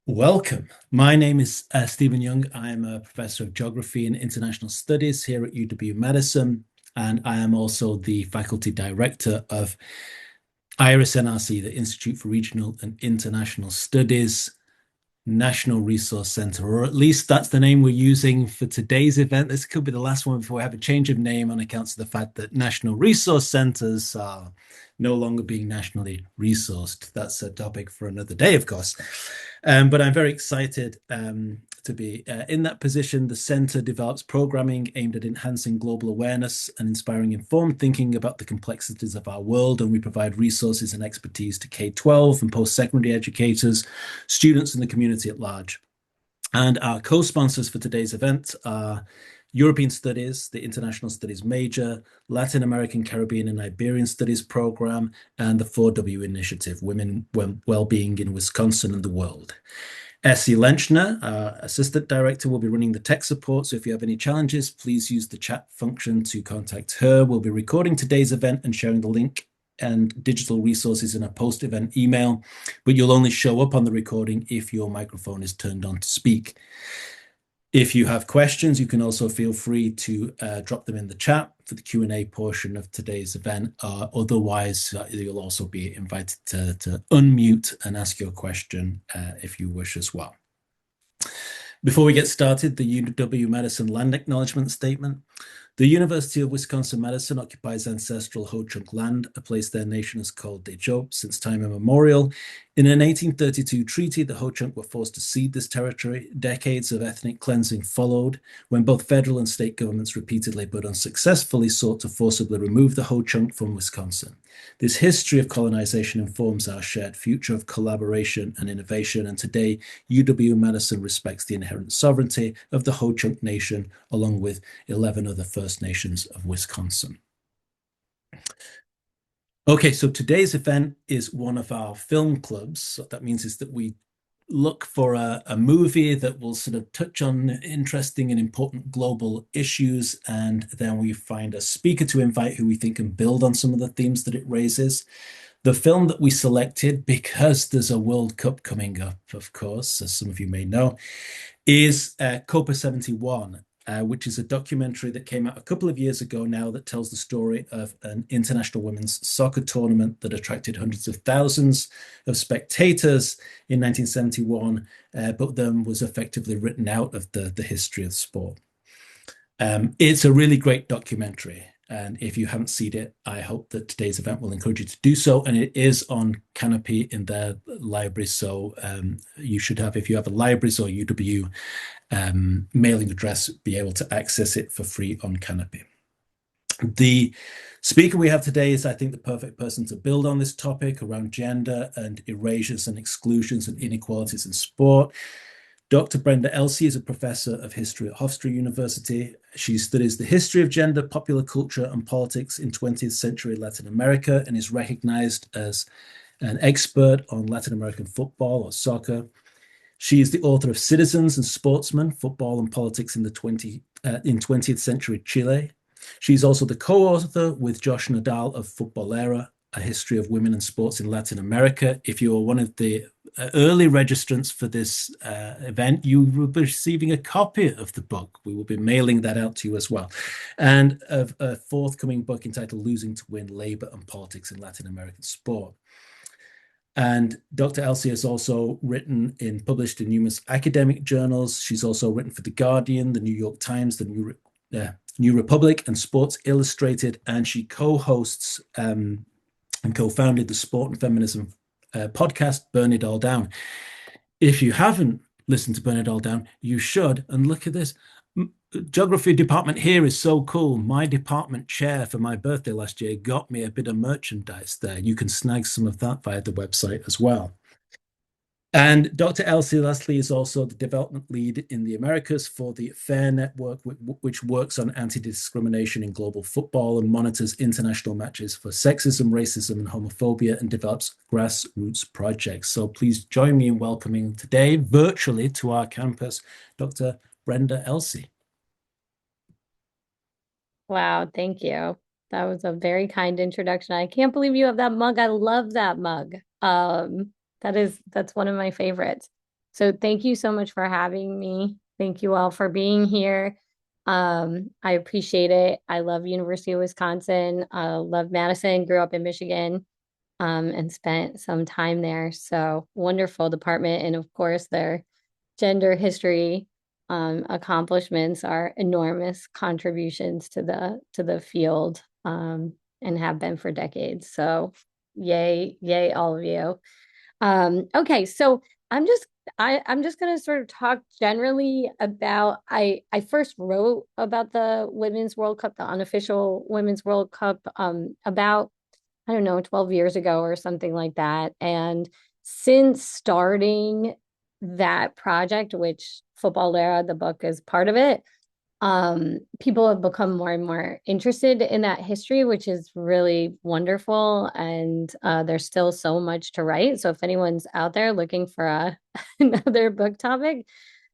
Welcome. My name is Stephen Young. I'm a professor of geography and international studies here at UW-Madison, and I am also the faculty director of IRIS-NRC, the Institute for Regional and International Studies National Resource Center, or at least that's the name we're using for today's event. This could be the last one before we have a change of name on account of the fact that national resource centers are no longer being nationally resourced. That's a topic for another day, of course. But I'm very excited to be in that position. The center develops programming aimed at enhancing global awareness and inspiring informed thinking about the complexities of our world. And we provide resources and expertise to K-12 and post-secondary educators, students, and the community at large. And our co-sponsors for today's event are European Studies, the International Studies Major, Latin American, Caribbean, and Iberian Studies Program, and the 4W Initiative, Women, Wellbeing in Wisconsin and the World. Essie Lenchner, our Assistant Director, will be running the tech support, so if you have any challenges, please use the chat function to contact her. We'll be recording today's event and sharing the link and digital resources in a post-event email, but you'll only show up on the recording if your microphone is turned on to speak. If you have questions, you can also feel free to drop them in the chat for the Q&A portion of today's event. Otherwise, you'll also be invited to unmute and ask your question if you wish as well. Before we get started, the UW-Madison Land Acknowledgement Statement. The University of Wisconsin-Madison occupies ancestral Ho-Chunk land, a place their nation has called Dejob since time immemorial. In an 1832 treaty, the Ho-Chunk were forced to cede this territory. Decades of ethnic cleansing followed, when both federal and state governments repeatedly but unsuccessfully sought to forcibly remove the Ho-Chunk from Wisconsin. This history of colonization informs our shared future of collaboration and innovation, and today UW-Madison respects the inherent sovereignty of the Ho-Chunk Nation, along with 11 other First Nations of Wisconsin. Okay, so today's event is one of our film clubs. So that means is that we look for a movie that will sort of touch on interesting and important global issues, and then we find a speaker to invite who we think can build on some of the themes that it raises. The film that we selected, because there's a World Cup coming up, of course, as some of you may know, is Copa 71, which is a documentary that came out a couple of years ago now that tells the story of an international women's soccer tournament that attracted hundreds of thousands of spectators in 1971, but then was effectively written out of the history of sport. It's a really great documentary. And if you haven't seen it, I hope that today's event will encourage you to do so. And it is on Canopy in their library. So you should have, if you have a libraries or UW mailing address, be able to access it for free on Canopy. The speaker we have today is, I think, the perfect person to build on this topic around gender and erasures and exclusions and inequalities in sport. Dr. Brenda Elsey is a professor of history at Hofstra University. She studies the history of gender, popular culture, and politics in 20th century Latin America and is recognized as an expert on Latin American football or soccer. She is the author of Citizens and Sportsmen, Football and Politics in 20th Century Chile. She's also the co-author with Josh Nadal of Futbolera, A History of Women and Sports in Latin America. If you are one of the early registrants for this event, you will be receiving a copy of the book. We will be mailing that out to you as well. And of a forthcoming book entitled Losing to Win, Labor and Politics in Latin American Sport. And Dr. Elsey has also published in numerous academic journals. She's also written for The Guardian, The New York Times, The New Republic, and Sports Illustrated. And she co-hosts and co-founded the Sport and Feminism podcast, Burn It All Down. If you haven't listened to Burn It All Down, you should. And look at this. Geography department here is so cool. My department chair for my birthday last year got me a bit of merchandise there. You can snag some of that via the website as well. And Dr. Elsey, lastly, is also the development lead in the Americas for the FAIR Network, which works on anti-discrimination in global football and monitors international matches for sexism, racism, and homophobia, and develops grassroots projects. So please join me in welcoming today, virtually, to our campus, Dr. Brenda Elsey. Wow, thank you. That was a very kind introduction. I can't believe you have that mug. I love that mug. That's one of my favorites. So thank you so much for having me. Thank you all for being here. I appreciate it. I love University of Wisconsin. Love Madison, grew up in Michigan, and spent some time there. So wonderful department. And of course, their gender history accomplishments are enormous contributions to the field, and have been for decades. So yay, yay, all of you. Okay, so I'm just I'm just gonna sort of talk generally about I first wrote about the Women's World Cup, the unofficial Women's World Cup, about I don't know, 12 years ago or something like that. And since starting that project, which Futbolera, the book, is part of it, people have become more and more interested in that history, which is really wonderful. And there's still so much to write. So if anyone's out there looking for another book topic,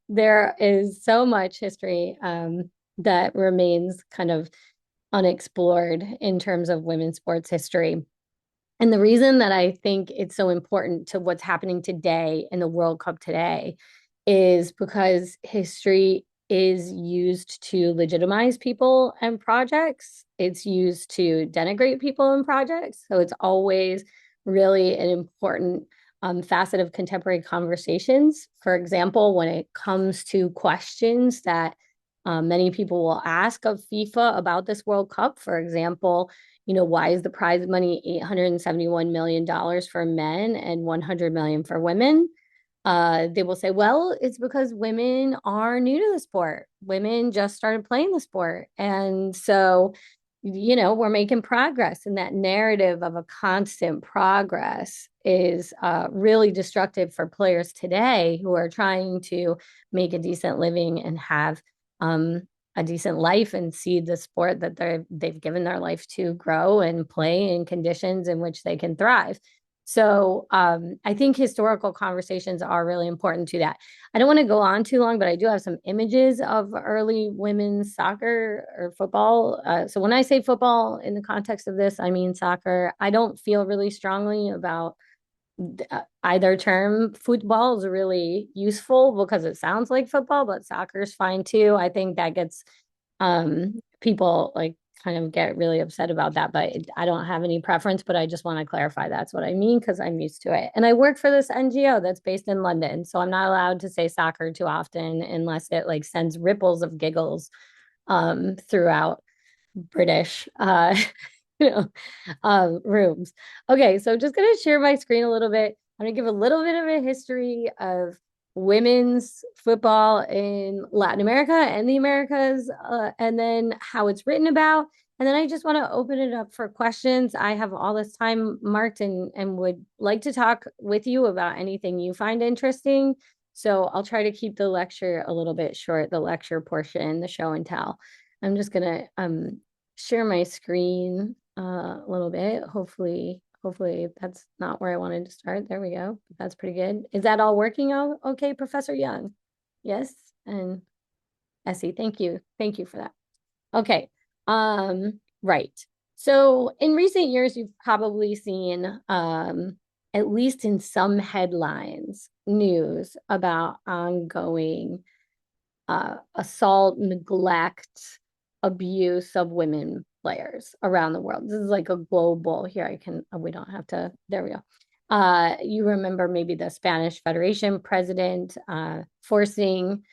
there is so much history that remains kind of unexplored in terms of women's sports history. And the reason that I think it's so important to what's happening today in the World Cup today is because history is used to legitimize people and projects. It's used to denigrate people and projects. So it's always really an important facet of contemporary conversations. For example, when it comes to questions that many people will ask of FIFA about this World Cup, for example, why is the prize money $871 million for men and 100 million for women? They will say, well, it's because women are new to the sport. Women just started playing the sport. And so, we're making progress. And that narrative of a constant progress is really destructive for players today who are trying to make a decent living and have a decent life and see the sport that they've given their life to grow and play in conditions in which they can thrive. So I think historical conversations are really important to that. I don't want to go on too long, but I do have some images of early women's soccer or football. So when I say football in the context of this, I mean soccer. I don't feel really strongly about either term. Football is really useful because it sounds like football, but soccer is fine too. I think that gets people like kind of get really upset about that, but I don't have any preference, but I just want to clarify that's what I mean because I'm used to it. And I work for this NGO that's based in London, so I'm not allowed to say soccer too often unless it like sends ripples of giggles throughout British you know rooms. Okay, so I'm just going to share my screen a little bit. I'm going to give a little bit of a history of women's football in Latin America and the Americas, and then how it's written about. And then I just want to open it up for questions. I have all this time marked and would like to talk with you about anything you find interesting. So I'll try to keep the lecture a little bit short, the lecture portion, the show and tell. I'm just going to share my screen a little bit. Hopefully that's not where I wanted to start. There we go. That's pretty good. Is that all working out okay, Professor Young? Yes. And Essie, thank you. Thank you for that. Okay. Right. So in recent years, you've probably seen at least in some headlines, news about ongoing assault, neglect, abuse of women players around the world. This is like a global, here I can, we don't have to, there we go. You remember maybe the Spanish Federation president forcing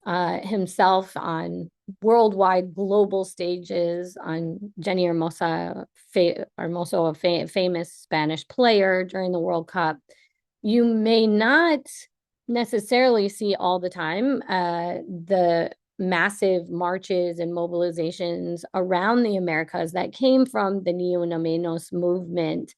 himself on worldwide global stages on Jenny Hermoso, a famous Spanish player during the World Cup. You may not necessarily see all the time the massive marches and mobilizations around the Americas that came from the Ni Una Menos movement,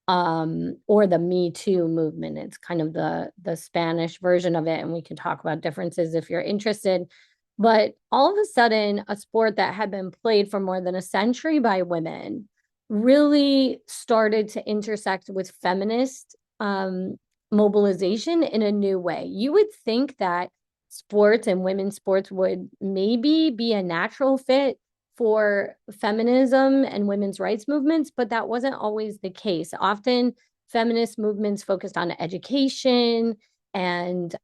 or the Me Too movement. It's kind of the Spanish version of it, and we can talk about differences if you're interested. But all of a sudden, a sport that had been played for more than a century by women really started to intersect with feminist mobilization in a new way. You would think that sports and women's sports would maybe be a natural fit for feminism and women's rights movements, but that wasn't always the case. Often feminist movements focused on education and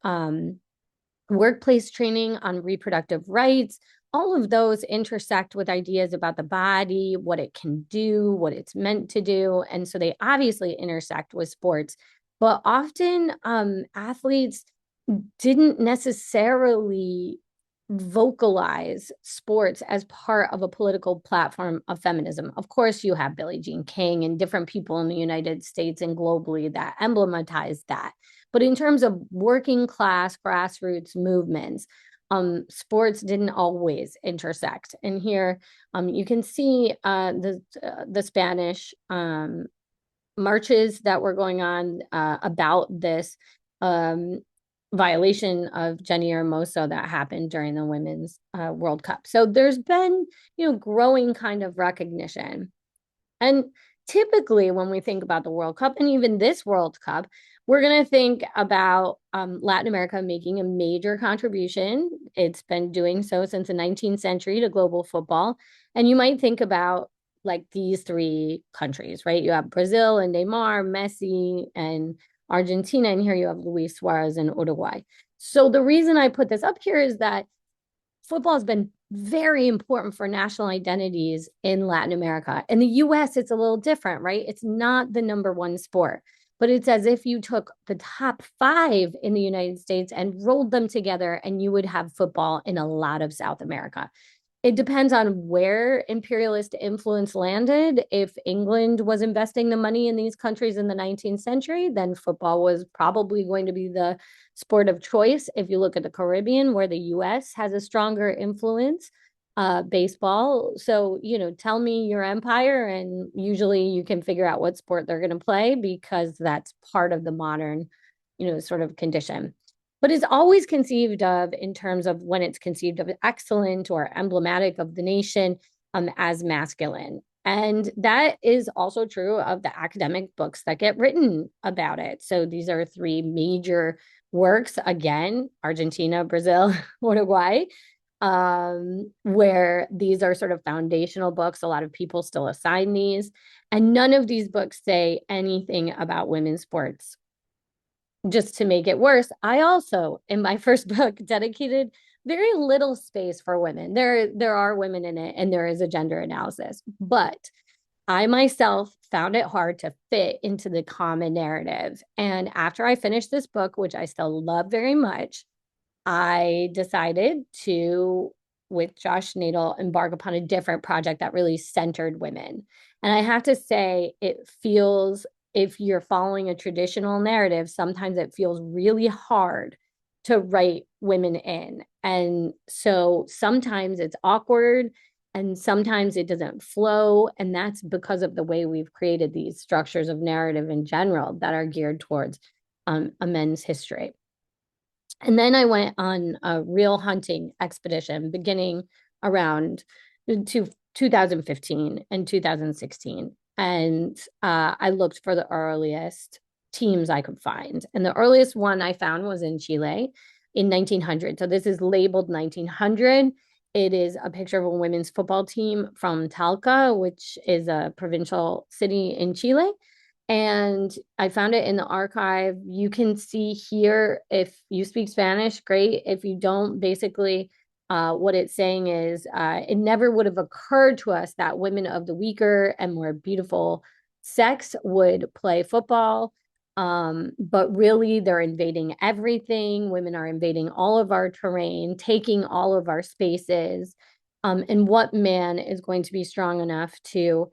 workplace training on reproductive rights. All of those intersect with ideas about the body, what it can do, what it's meant to do. And so they obviously intersect with sports, but often athletes didn't necessarily vocalize sports as part of a political platform of feminism. Of course, you have Billie Jean King and different people in the United States and globally that emblematize that. But in terms of working class grassroots movements, sports didn't always intersect. And here you can see the Spanish marches that were going on about this violation of Jenny Hermoso that happened during the Women's World Cup. So there's been, growing kind of recognition. And typically, when we think about the World Cup and even this World Cup, we're going to think about Latin America making a major contribution. It's been doing so since the 19th century to global football. And you might think about like these three countries, right? You have Brazil and Neymar, Messi, and Argentina, and here you have Luis Suarez in Uruguay. So the reason I put this up here is that football has been very important for national identities in Latin America. In the US, it's a little different, right? It's not the number one sport, but it's as if you took the top five in the United States and rolled them together, and you would have football in a lot of South America. It depends on where imperialist influence landed. If England was investing the money in these countries in the 19th century, then football was probably going to be the sport of choice. If you look at the Caribbean, where the US has a stronger influence, baseball. So, tell me your empire, and usually you can figure out what sport they're going to play because that's part of the modern, sort of condition. But it's always conceived of in terms of when it's conceived of excellent or emblematic of the nation as masculine. And that is also true of the academic books that get written about it. So these are three major works, again, Argentina, Brazil, Uruguay, where these are sort of foundational books. A lot of people still assign these. And none of these books say anything about women's sports. Just to make it worse, I also, in my first book, dedicated very little space for women. There are women in it, and there is a gender analysis, but I myself found it hard to fit into the common narrative. And after I finished this book, which I still love very much, I decided to, with Josh Nadel, embark upon a different project that really centered women. And I have to say, it feels, if you're following a traditional narrative, sometimes it feels really hard to write women in. And so sometimes it's awkward and sometimes it doesn't flow. And that's because of the way we've created these structures of narrative in general that are geared towards a men's history. And then I went on a real hunting expedition beginning around 2015 and 2016. And I looked for the earliest teams I could find. And the earliest one I found was in Chile in 1900. So this is labeled 1900. It is a picture of a women's football team from Talca, which is a provincial city in Chile. And I found it in the archive. You can see here, if you speak Spanish, great. If you don't, basically, what it's saying is it never would have occurred to us that women of the weaker and more beautiful sex would play football. But really, they're invading everything. Women are invading all of our terrain, taking all of our spaces. And what man is going to be strong enough to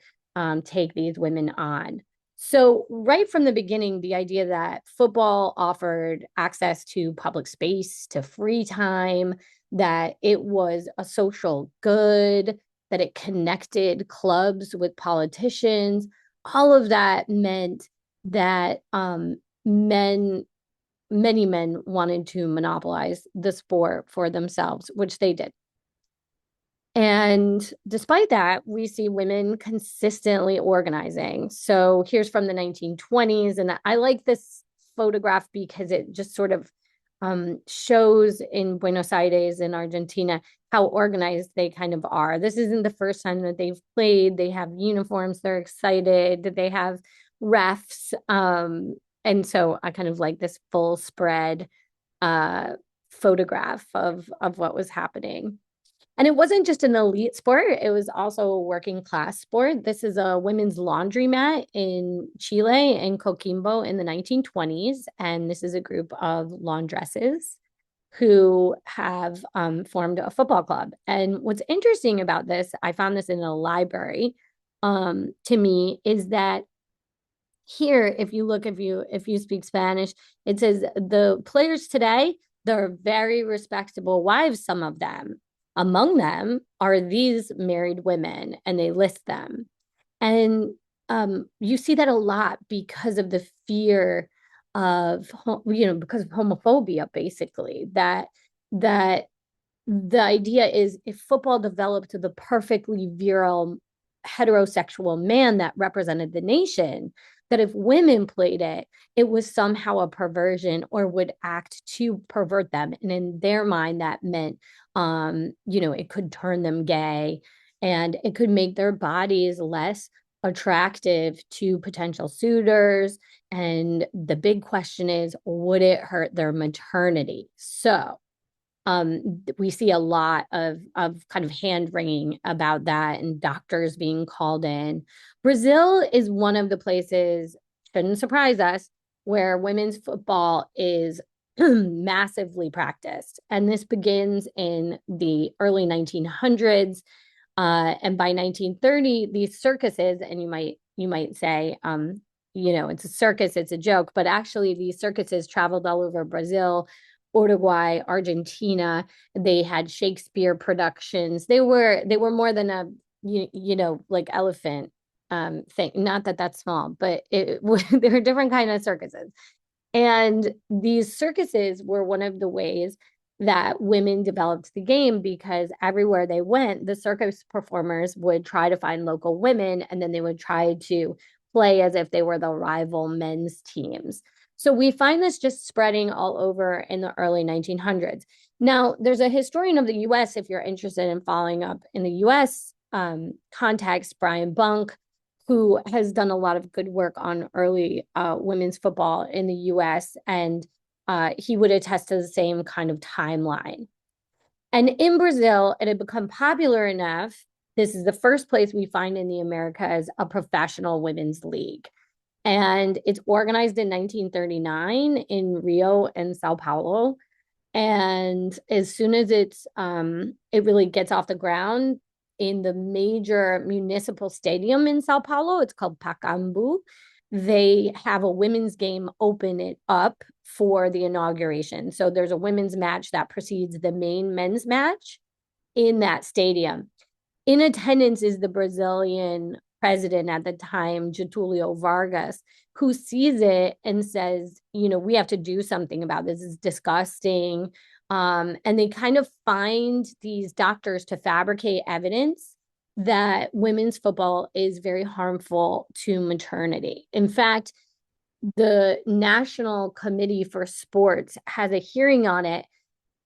take these women on? So right from the beginning, the idea that football offered access to public space, to free time, that it was a social good, that it connected clubs with politicians, all of that meant that many men wanted to monopolize the sport for themselves, which they did. And despite that, we see women consistently organizing. So here's from the 1920s. And I like this photograph because it just sort of shows in Buenos Aires in Argentina how organized they kind of are. This isn't the first time that they've played. They have uniforms. They're excited. They have refs. and so I kind of like this full spread uh photograph of what was happening. And it wasn't just an elite sport, it was also a working class sport. This is a women's laundromat in Chile and Coquimbo in the 1920s. And this is a group of laundresses who have formed a football club. And what's interesting about this, I found this in a library, to me, is that here, if you look, if you speak Spanish, it says the players today, they're very respectable wives, some of them. Among them are these married women, and they list them. And you see that a lot because of the fear of, because of homophobia, basically, that the idea is if football developed to the perfectly virile heterosexual man that represented the nation, that if women played it, it was somehow a perversion or would act to pervert them. And in their mind, that meant, it could turn them gay and it could make their bodies less attractive to potential suitors. And the big question is, would it hurt their maternity? So, we see a lot of kind of hand wringing about that and doctors being called in. Brazil is one of the places, shouldn't surprise us, where women's football is massively practiced. And this begins in the early 1900s. And by 1930, these circuses, and you might say, it's a circus, it's a joke, but actually these circuses traveled all over Brazil, Uruguay, Argentina. They had Shakespeare productions. They were more than a like elephant thing. Not that that's small, but there were different kind of circuses. And these circuses were one of the ways that women developed the game because everywhere they went, the circus performers would try to find local women and then they would try to play as if they were the rival men's teams. So we find this just spreading all over in the early 1900s. Now, there's a historian of the US, if you're interested in following up in the US context, Brian Bunk, who has done a lot of good work on early women's football in the US. And he would attest to the same kind of timeline. And in Brazil, it had become popular enough. This is the first place we find in the Americas a professional women's league. And it's organized in 1939 in Rio and Sao Paulo. And as soon as it really gets off the ground in the major municipal stadium in Sao Paulo, it's called Pacaembu, they have a women's game open it up for the inauguration. So there's a women's match that precedes the main men's match in that stadium. In attendance is the Brazilian president at the time, Getulio Vargas, who sees it and says, we have to do something about this. It's disgusting. And they kind of find these doctors to fabricate evidence that women's football is very harmful to maternity. In fact, the National Committee for Sports has a hearing on it.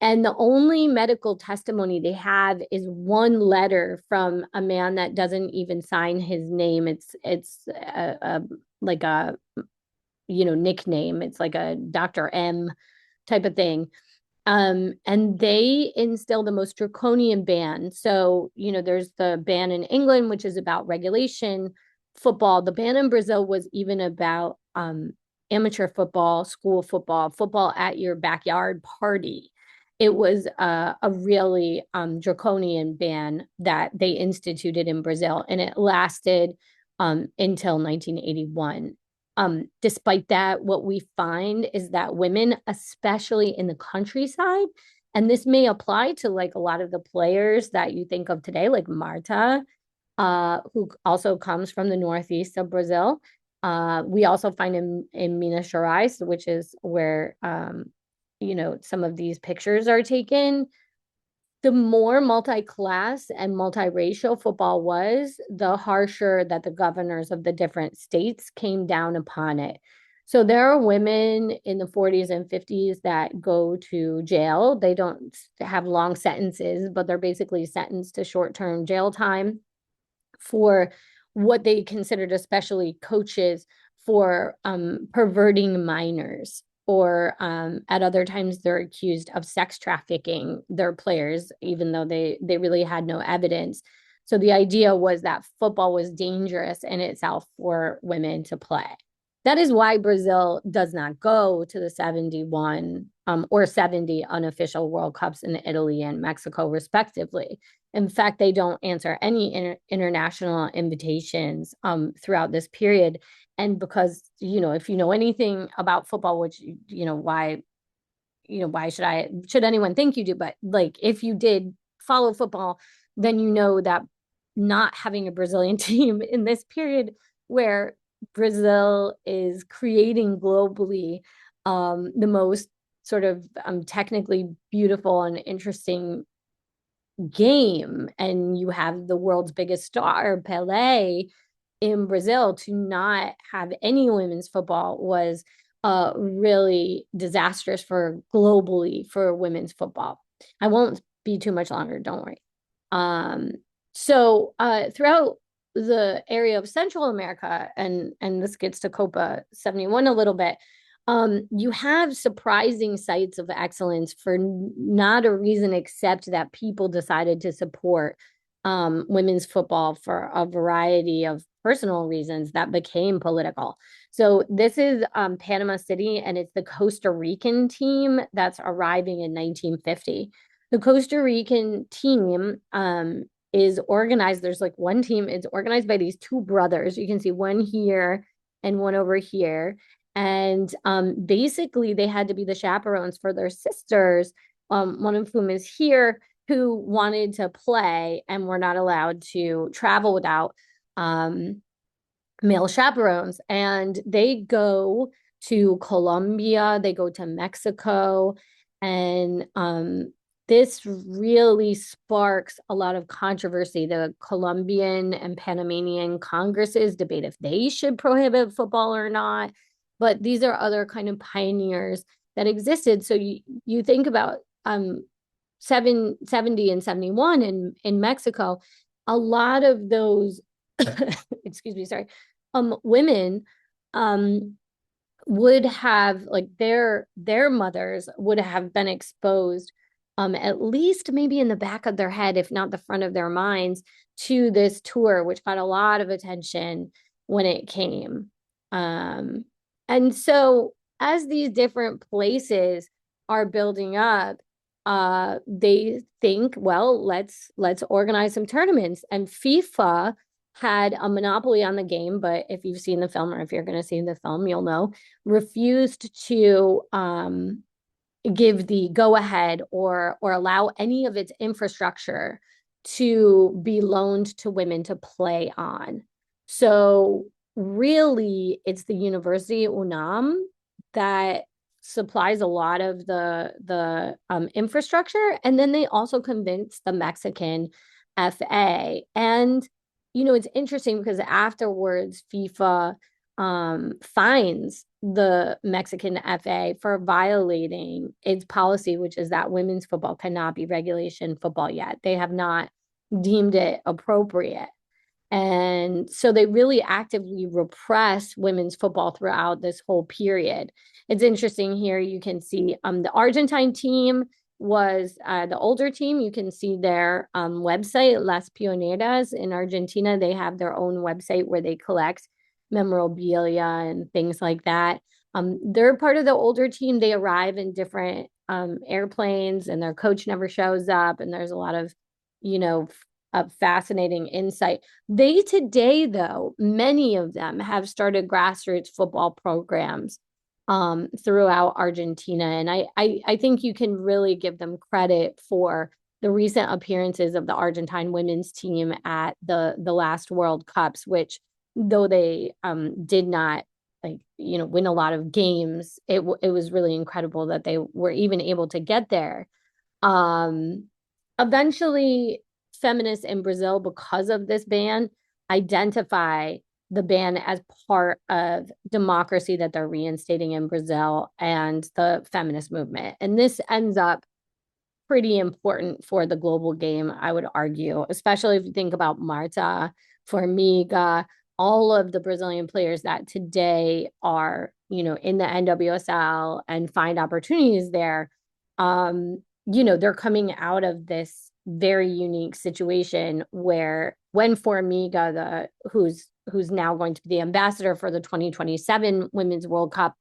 And the only medical testimony they have is one letter from a man that doesn't even sign his name. It's like a nickname. It's like a Dr. M type of thing. And they instill the most draconian ban. So, there's the ban in England, which is about regulation football. The ban in Brazil was even about amateur football, school football, football at your backyard party. It was a really draconian ban that they instituted in Brazil, and it lasted until 1981. Despite that, what we find is that women, especially in the countryside, and this may apply to like a lot of the players that you think of today, like Marta, who also comes from the northeast of Brazil. We also find in Minas Gerais, which is where some of these pictures are taken. The more multi-class and multiracial football was, the harsher that the governors of the different states came down upon it. So there are women in the 40s and 50s that go to jail. They don't have long sentences, but they're basically sentenced to short-term jail time for what they considered, especially coaches, for perverting minors, or at other times they're accused of sex trafficking their players, even though they really had no evidence. So the idea was that football was dangerous in itself for women to play. That is why Brazil does not go to the 71 or 70 unofficial World Cups in Italy and Mexico, respectively. In fact, they don't answer any international invitations throughout this period. And because, if you know anything about football, which, why should anyone think you do? But like, if you did follow football, then you know that not having a Brazilian team in this period where Brazil is creating globally the most sort of technically beautiful and interesting game, and you have the world's biggest star, Pelé, in Brazil, to not have any women's football was really disastrous for globally for women's football. I won't be too much longer, don't worry. So throughout the area of Central America, and this gets to Copa 71 a little bit, you have surprising sites of excellence for not a reason except that people decided to support women's football for a variety of personal reasons that became political. So this is Panama City, and it's the Costa Rican team that's arriving in 1950. The Costa Rican team is organized. There's like one team, it's organized by these two brothers. You can see one here and one over here. And basically, they had to be the chaperones for their sisters, one of whom is here, who wanted to play and were not allowed to travel without male chaperones. And they go to Colombia, they go to Mexico, and this really sparks a lot of controversy. The Colombian and Panamanian Congresses debate if they should prohibit football or not. But these are other kind of pioneers that existed. So you think about 70 and 71 in Mexico, a lot of those, excuse me, sorry, women would have, like, their mothers would have been exposed, at least maybe in the back of their head, if not the front of their minds, to this tour, which got a lot of attention when it came. And so as these different places are building up, they think, well, let's organize some tournaments. And FIFA had a monopoly on the game, but if you've seen the film, or if you're going to see the film, you'll know, refused to give the go ahead or allow any of its infrastructure to be loaned to women to play on. So really, it's the University UNAM that supplies a lot of the infrastructure, and then they also convinced the Mexican FA. And it's interesting because afterwards FIFA fines the Mexican FA for violating its policy, which is that women's football cannot be regulation football yet. They have not deemed it appropriate. And so they really actively repress women's football throughout this whole period. It's interesting here. You can see the Argentine team was the older team. You can see their website, Las Pioneras in Argentina. They have their own website where they collect memorabilia and things like that. They're part of the older team. They arrive in different airplanes, and their coach never shows up. And there's a lot of, fascinating insight. They today, though, many of them have started grassroots football programs throughout Argentina. And I think you can really give them credit for the recent appearances of the Argentine women's team at the last World Cups, which, though they did not win a lot of games, it was really incredible that they were even able to get there. Eventually, feminists in Brazil, because of this ban, identify the ban as part of democracy that they're reinstating in Brazil and the feminist movement. And this ends up pretty important for the global game, I would argue, especially if you think about Marta, Formiga, all of the Brazilian players that today are, in the NWSL and find opportunities there, they're coming out of this very unique situation where when Formiga, who's now going to be the ambassador for the 2027 Women's World Cup,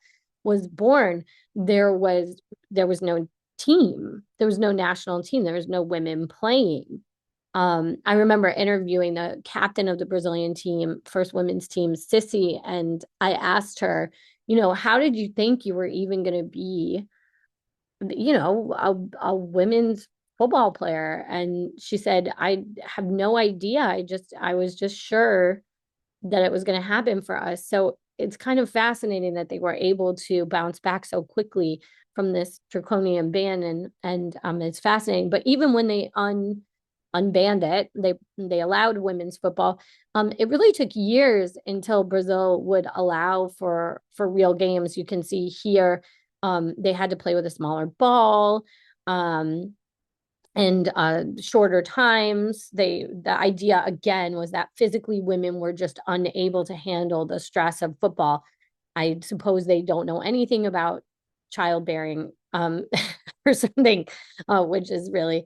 was born, there was no team. There was no national team. There was no women playing. I remember interviewing the captain of the Brazilian team, first women's team, Sissy, and I asked her, how did you think you were even going to be, a women's football player? And she said, I have no idea. I was just sure that it was going to happen for us. So it's kind of fascinating that they were able to bounce back so quickly from this draconian ban, and it's fascinating. But even when they unbanned it, they allowed women's football. It really took years until Brazil would allow for real games. You can see here, they had to play with a smaller ball. And shorter times. The idea again was that physically women were just unable to handle the stress of football. I suppose they don't know anything about childbearing or something, which is really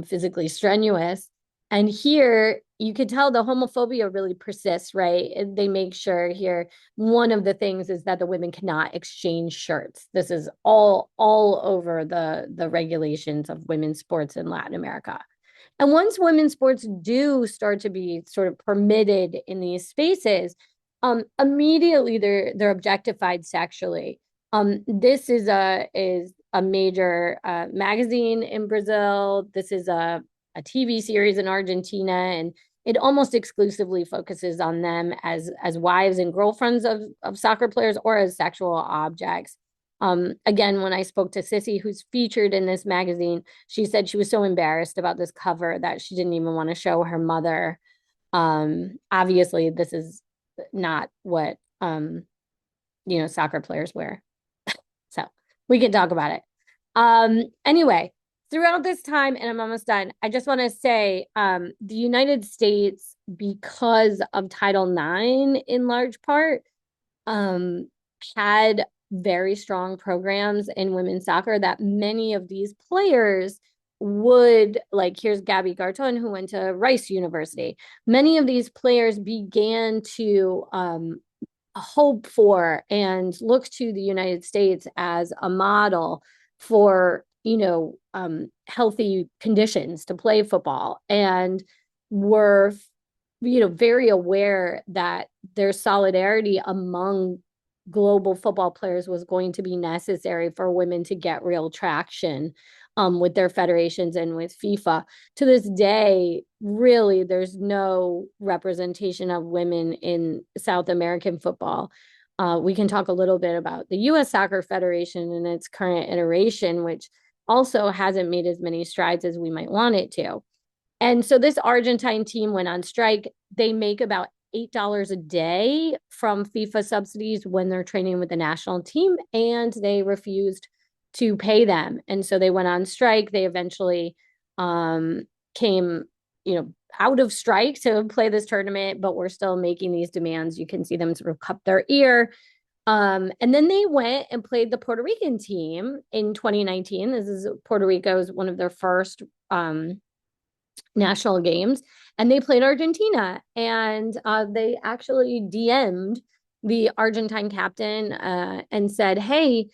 physically strenuous. And here you could tell the homophobia really persists, right? They make sure here, one of the things is that the women cannot exchange shirts. This is all over the regulations of women's sports in Latin America. And once women's sports do start to be sort of permitted in these spaces, immediately they're objectified sexually. This is a major magazine in Brazil. This is a TV series in Argentina, and it almost exclusively focuses on them as wives and girlfriends of soccer players or as sexual objects. Again, when I spoke to Sissy, who's featured in this magazine, she said she was so embarrassed about this cover that she didn't even want to show her mother. Obviously, this is not what soccer players wear. So we can talk about it. Anyway, throughout this time, and I'm almost done, I just want to say the United States, because of Title IX in large part, had very strong programs in women's soccer that many of these players would, like, here's Gabby Garton, who went to Rice University. Many of these players began to hope for and look to the United States as a model for healthy conditions to play football, and were very aware that their solidarity among global football players was going to be necessary for women to get real traction with their federations and with FIFA. To this day, really, there's no representation of women in South American football. We can talk a little bit about the U.S. Soccer Federation and its current iteration, which also hasn't made as many strides as we might want it to. And so this Argentine team went on strike. They make about $8 a day from FIFA subsidies when they're training with the national team, and they refused to pay them. And so they went on strike. They eventually came, out of strike to play this tournament, but we're still making these demands. You can see them sort of cup their ear. And then they went and played the Puerto Rican team in 2019. This is Puerto Rico's one of their first national games, and they played Argentina, and they actually DM'd the Argentine captain and said, hey,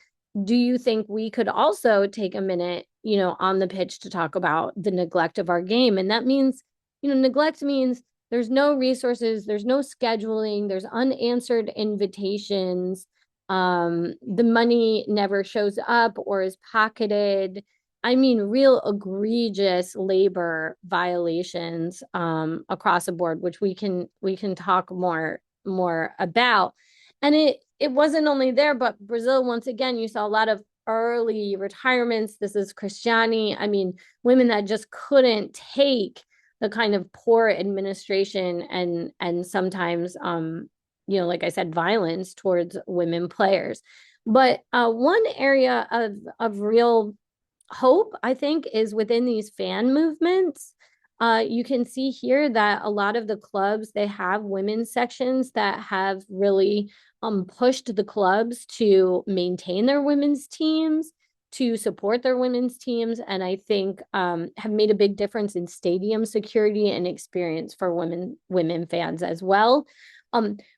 do you think we could also take a minute, on the pitch to talk about the neglect of our game? And that means, neglect means there's no resources, there's no scheduling, there's unanswered invitations. The money never shows up or is pocketed. I mean, real egregious labor violations across the board, which we can talk more about. And it wasn't only there, but Brazil, once again, you saw a lot of early retirements. This is Cristiane. I mean, women that just couldn't take the kind of poor administration and sometimes like I said, violence towards women players. But one area of real hope, I think, is within these fan movements. you can see here that a lot of the clubs, they have women's sections that have really pushed the clubs to maintain their women's teams, to support their women's teams, and I think have made a big difference in stadium security and experience for women fans as well.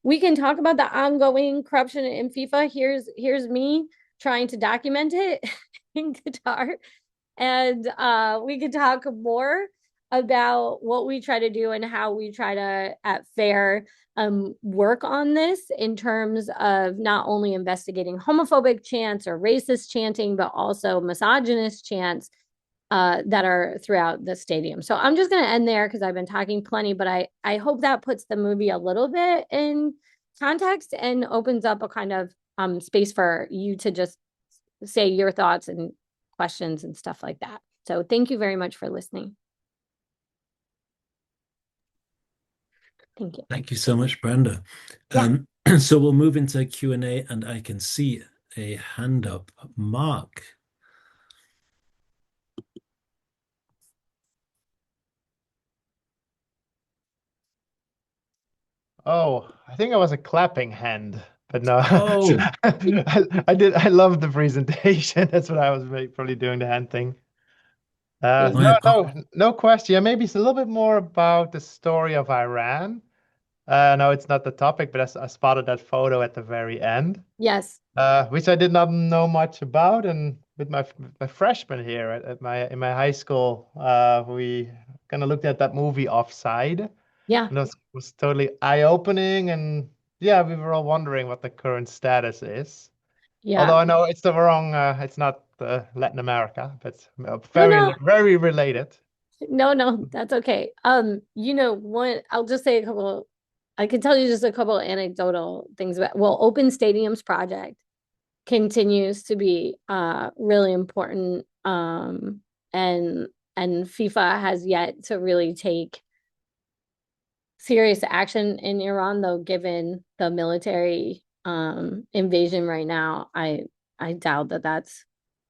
We can talk about the ongoing corruption in FIFA. Here's me trying to document it in Qatar. And we could talk more about what we try to do and how we try to at FAIR work on this in terms of not only investigating homophobic chants or racist chanting, but also misogynist chants that are throughout the stadium. So I'm just going to end there because I've been talking plenty, but I hope that puts the movie a little bit in context and opens up a kind of space for you to just say your thoughts and questions and stuff like that. So thank you very much for listening. Thank you. Thank you so much, Brenda. Yeah. So we'll move into Q&A, and I can see a hand up. Mark. Oh, I think I was a clapping hand, but no. Oh, I did. I love the presentation. That's what I was probably doing, the hand thing. Thank my No, apologies. no question. Yeah, maybe it's a little bit more about the story of Iran. No, it's not the topic, but I spotted that photo at the very end, Yes. which I did not know much about. And with my freshman here at my in my high school, we kind of looked at that movie Offside. Yeah. And that was totally eye-opening. And yeah, we were all wondering what the current status is. Yeah. Although I know it's the wrong, it's not Latin America, but No, very, no. very related. No, that's okay. One, I'll just say a couple, I can tell you just a couple anecdotal things about, well, Open Stadiums project continues to be really important. And FIFA has yet to really take serious action in Iran, though, given the military invasion right now, I doubt that that's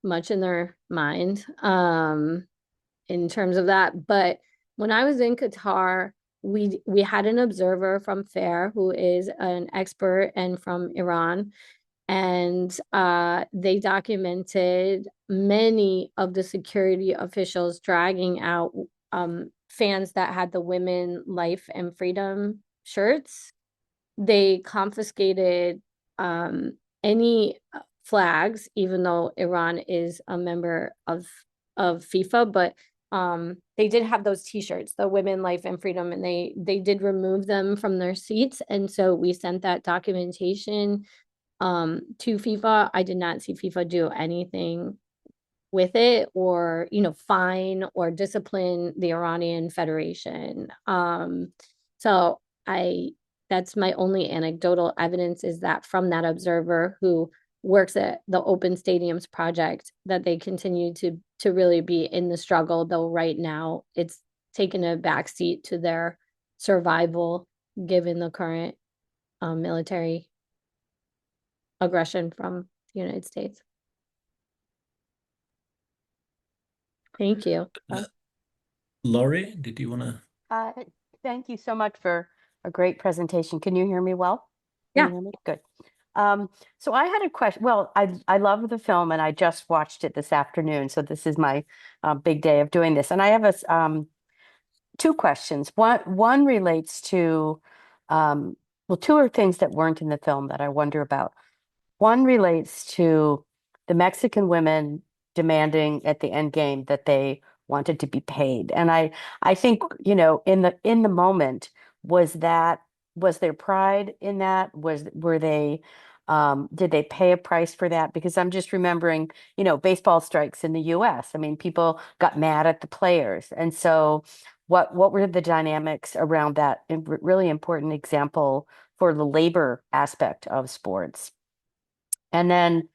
much in their mind in terms of that. But when I was in Qatar, we had an observer from FAIR who is an expert and from Iran, and they documented many of the security officials dragging out fans that had the women life and freedom shirts. They confiscated any flags, even though Iran is a member of FIFA, but they did have those t-shirts, the women life and freedom, and they did remove them from their seats. And so we sent that documentation to FIFA. I did not see FIFA do anything with it or, fine or discipline the Iranian Federation. So I that's my only anecdotal evidence, is that from that observer who works at the Open Stadiums project, that they continue to really be in the struggle, though right now it's taken a backseat to their survival given the current military aggression from the United States. Thank you. Laurie, did you want to? Uh, Thank you so much for a great presentation. Can you hear me well? Can Yeah. you hear me? Good. So I had a question. Well, I love the film and I just watched it this afternoon. So this is my big day of doing this. And I have two questions. One relates to, well, two are things that weren't in the film that I wonder about. One relates to the Mexican women demanding at the end game that they wanted to be paid. And I think, in the moment, was there pride in that? Were they did they pay a price for that? Because I'm just remembering, baseball strikes in the US. I mean, people got mad at the players. And so what were the dynamics around that really important example for the labor aspect of sports? And then,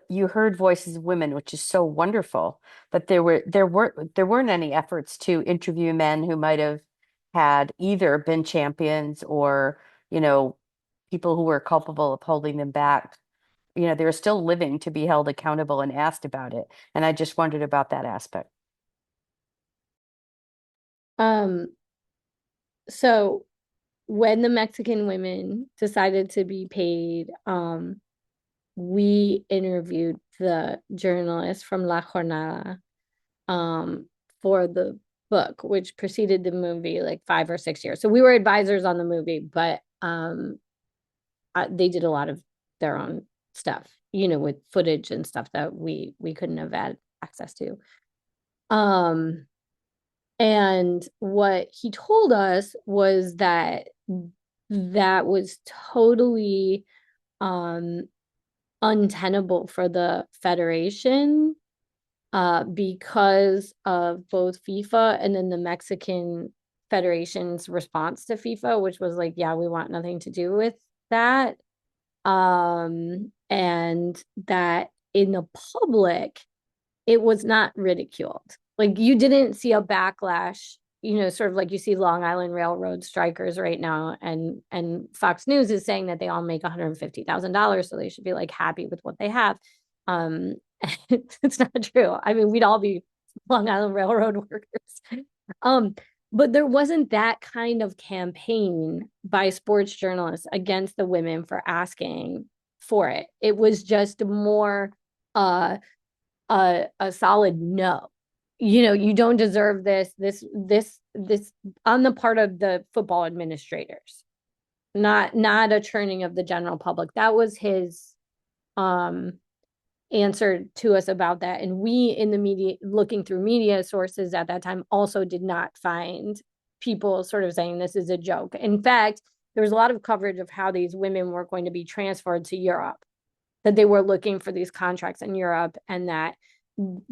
you heard voices of women, which is so wonderful, but there weren't any efforts to interview men who might have had either been champions or, people who were culpable of holding them back. They're still living to be held accountable and asked about it. And I just wondered about that aspect. Um, so when the Mexican women decided to be paid, we interviewed the journalist from La Jornada, for the book, which preceded the movie like 5 or 6 years. So we were advisors on the movie, but they did a lot of their own stuff, with footage and stuff that we couldn't have had access to. And what he told us was that that was totally untenable for the federation, because of both FIFA and then the Mexican Federation's response to FIFA, which was like, yeah, we want nothing to do with that. And that in the public, it was not ridiculed. Like you didn't see a backlash, sort of like you see Long Island Railroad strikers right now, and Fox News is saying that they all make $150,000, so they should be like happy with what they have. It's not true. I mean, we'd all be Long Island Railroad workers. But there wasn't that kind of campaign by sports journalists against the women for asking for it. It was just more a solid no. You don't deserve this on the part of the football administrators, not a churning of the general public. That was his answer to us about that. And we in the media, looking through media sources at that time, also did not find people sort of saying this is a joke. In fact, there was a lot of coverage of how these women were going to be transferred to Europe, that they were looking for these contracts in Europe, and that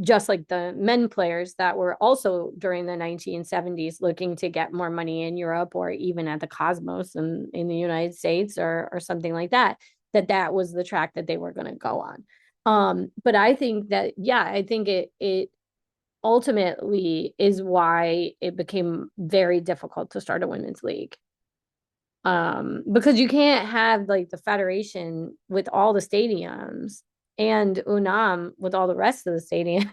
just like the men players that were also during the 1970s looking to get more money in Europe, or even at the Cosmos in the United States, or something like that, that was the track that they were going to go on. But I think that, yeah, I think it ultimately is why it became very difficult to start a women's league. Because you can't have like the federation with all the stadiums and UNAM with all the rest of the stadium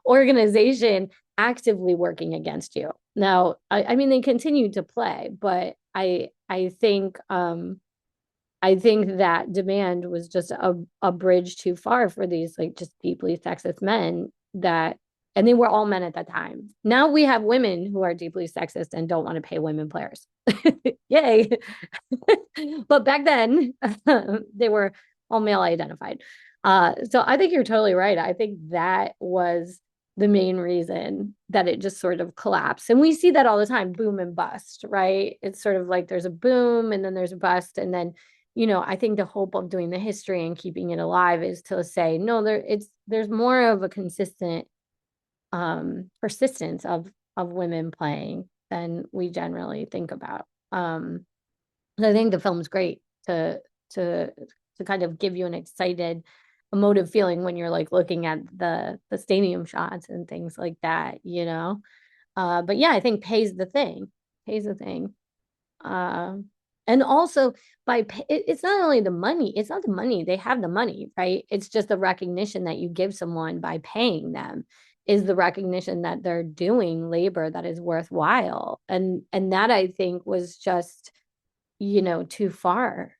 organization actively working against you. Now, I mean, they continue to play, but I think that demand was just a bridge too far for these like just deeply sexist men and they were all men at that time. Now we have women who are deeply sexist and don't want to pay women players. Yay. But back then, they were all male identified. So I think you're totally right. I think that was the main reason that it just sort of collapsed. And we see that all the time, boom and bust, right? It's sort of like there's a boom and then there's a bust. And then, I think the hope of doing the history and keeping it alive is to say, no, there's more of a consistent persistence of women playing than we generally think about. I think the film's great to kind of give you an excited, emotive feeling when you're like looking at the stadium shots and things like that, but yeah, I think pays the thing. And also it's not only the money, it's not the money, they have the money, right? It's just the recognition that you give someone by paying them is the recognition that they're doing labor that is worthwhile. And that I think was just, too far.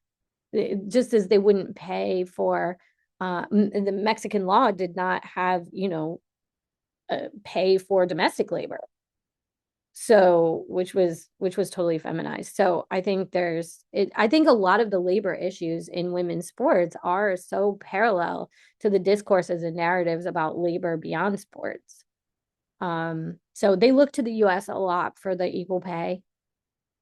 Just as they wouldn't pay for, the Mexican law did not have, pay for domestic labor. So, which was totally feminized. So I think I think a lot of the labor issues in women's sports are so parallel to the discourses and narratives about labor beyond sports. So they look to the US a lot for the equal pay.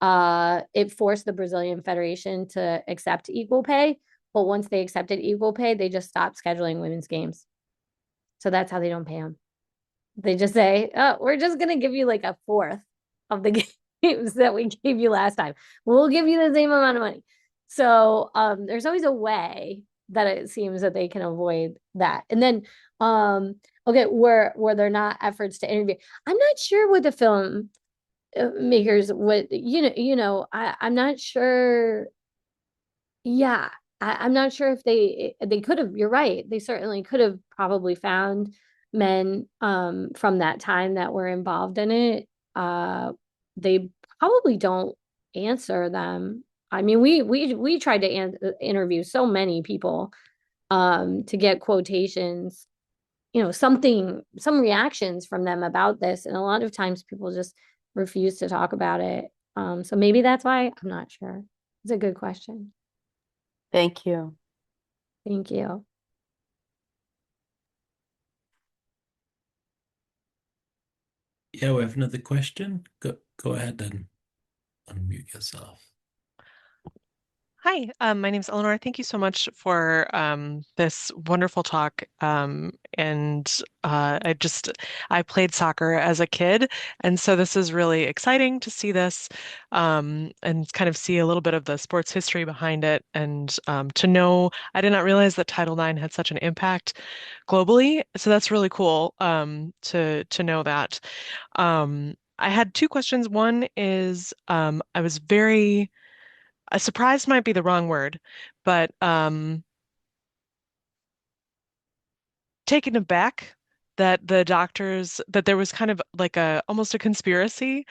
It forced the Brazilian Federation to accept equal pay, but once they accepted equal pay, they just stopped scheduling women's games. So that's how they don't pay them. They just say, oh, we're just going to give you like a fourth of the games that we gave you last time. We'll give you the same amount of money. So there's always a way that it seems that they can avoid that. And then, okay, were there not efforts to interview? I'm not sure what the film makers would, I'm not sure. Yeah, I'm not sure if they could have, you're right. They certainly could have probably found men from that time that were involved in it. uh, they probably don't answer them. I mean, we tried to interview so many people to get quotations, some reactions from them about this, and a lot of times people just refuse to talk about it. So maybe that's why. I'm not sure. It's a good question. Thank you. Thank you. Yeah, we have another question. Go ahead and unmute yourself. Hi, my name is Eleanor. Thank you so much for this wonderful talk. I played soccer as a kid, and so this is really exciting to see this and kind of see a little bit of the sports history behind it, and to know I did not realize that Title IX had such an impact globally. So that's really cool to know that. I had two questions. One is I was very surprised might be the wrong word, but taken aback that that there was kind of like a almost a conspiracy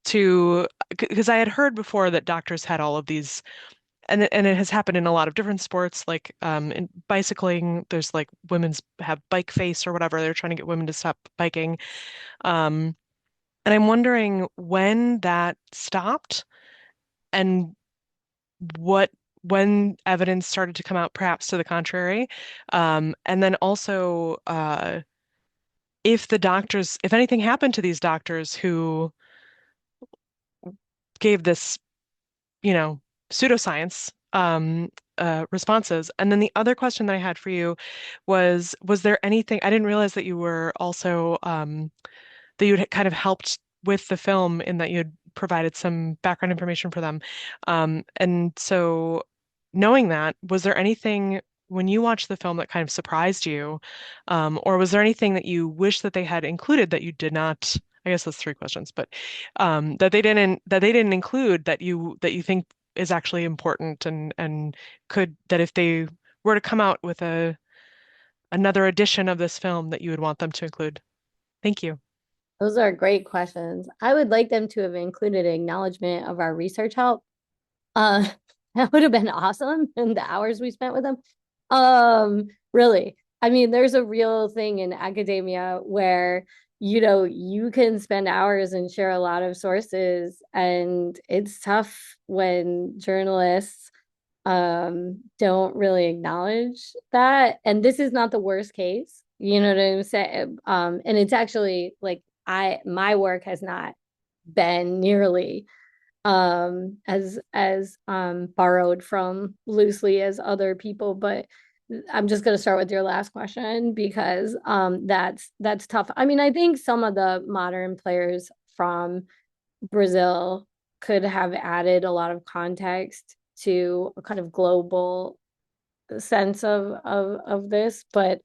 to, because I had heard before that doctors had all of these, and it has happened in a lot of different sports, like in bicycling, there's like women's have bike face or whatever. They're trying to get women to stop biking. Um, and I'm wondering when that stopped and what when evidence started to come out perhaps to the contrary. And then also if anything happened to these doctors who gave this, you know, pseudoscience responses. And then the other question that I had for you was there anything, I didn't realize that you were also that you had kind of helped with the film in that you had provided some background information for them. And so knowing that, was there anything when you watched the film that kind of surprised you? Or was there anything that you wish that they had included that you did not? I guess that's three questions, but that they didn't include that you think is actually important and could that if they were to come out with a another edition of this film that you would want them to include. Thank you. Those are great questions. I would like them to have included acknowledgement of our research help. Uh, that would have been awesome in the hours we spent with them. Really. I mean, there's a real thing in academia where, you can spend hours and share a lot of sources, and it's tough when journalists don't really acknowledge that. And this is not the worst case. You know what I'm saying? And it's actually like my work has not been nearly as borrowed from loosely as other people, but I'm just going to start with your last question because that's tough. I mean, I think some of the modern players from Brazil could have added a lot of context to a kind of global sense of this, but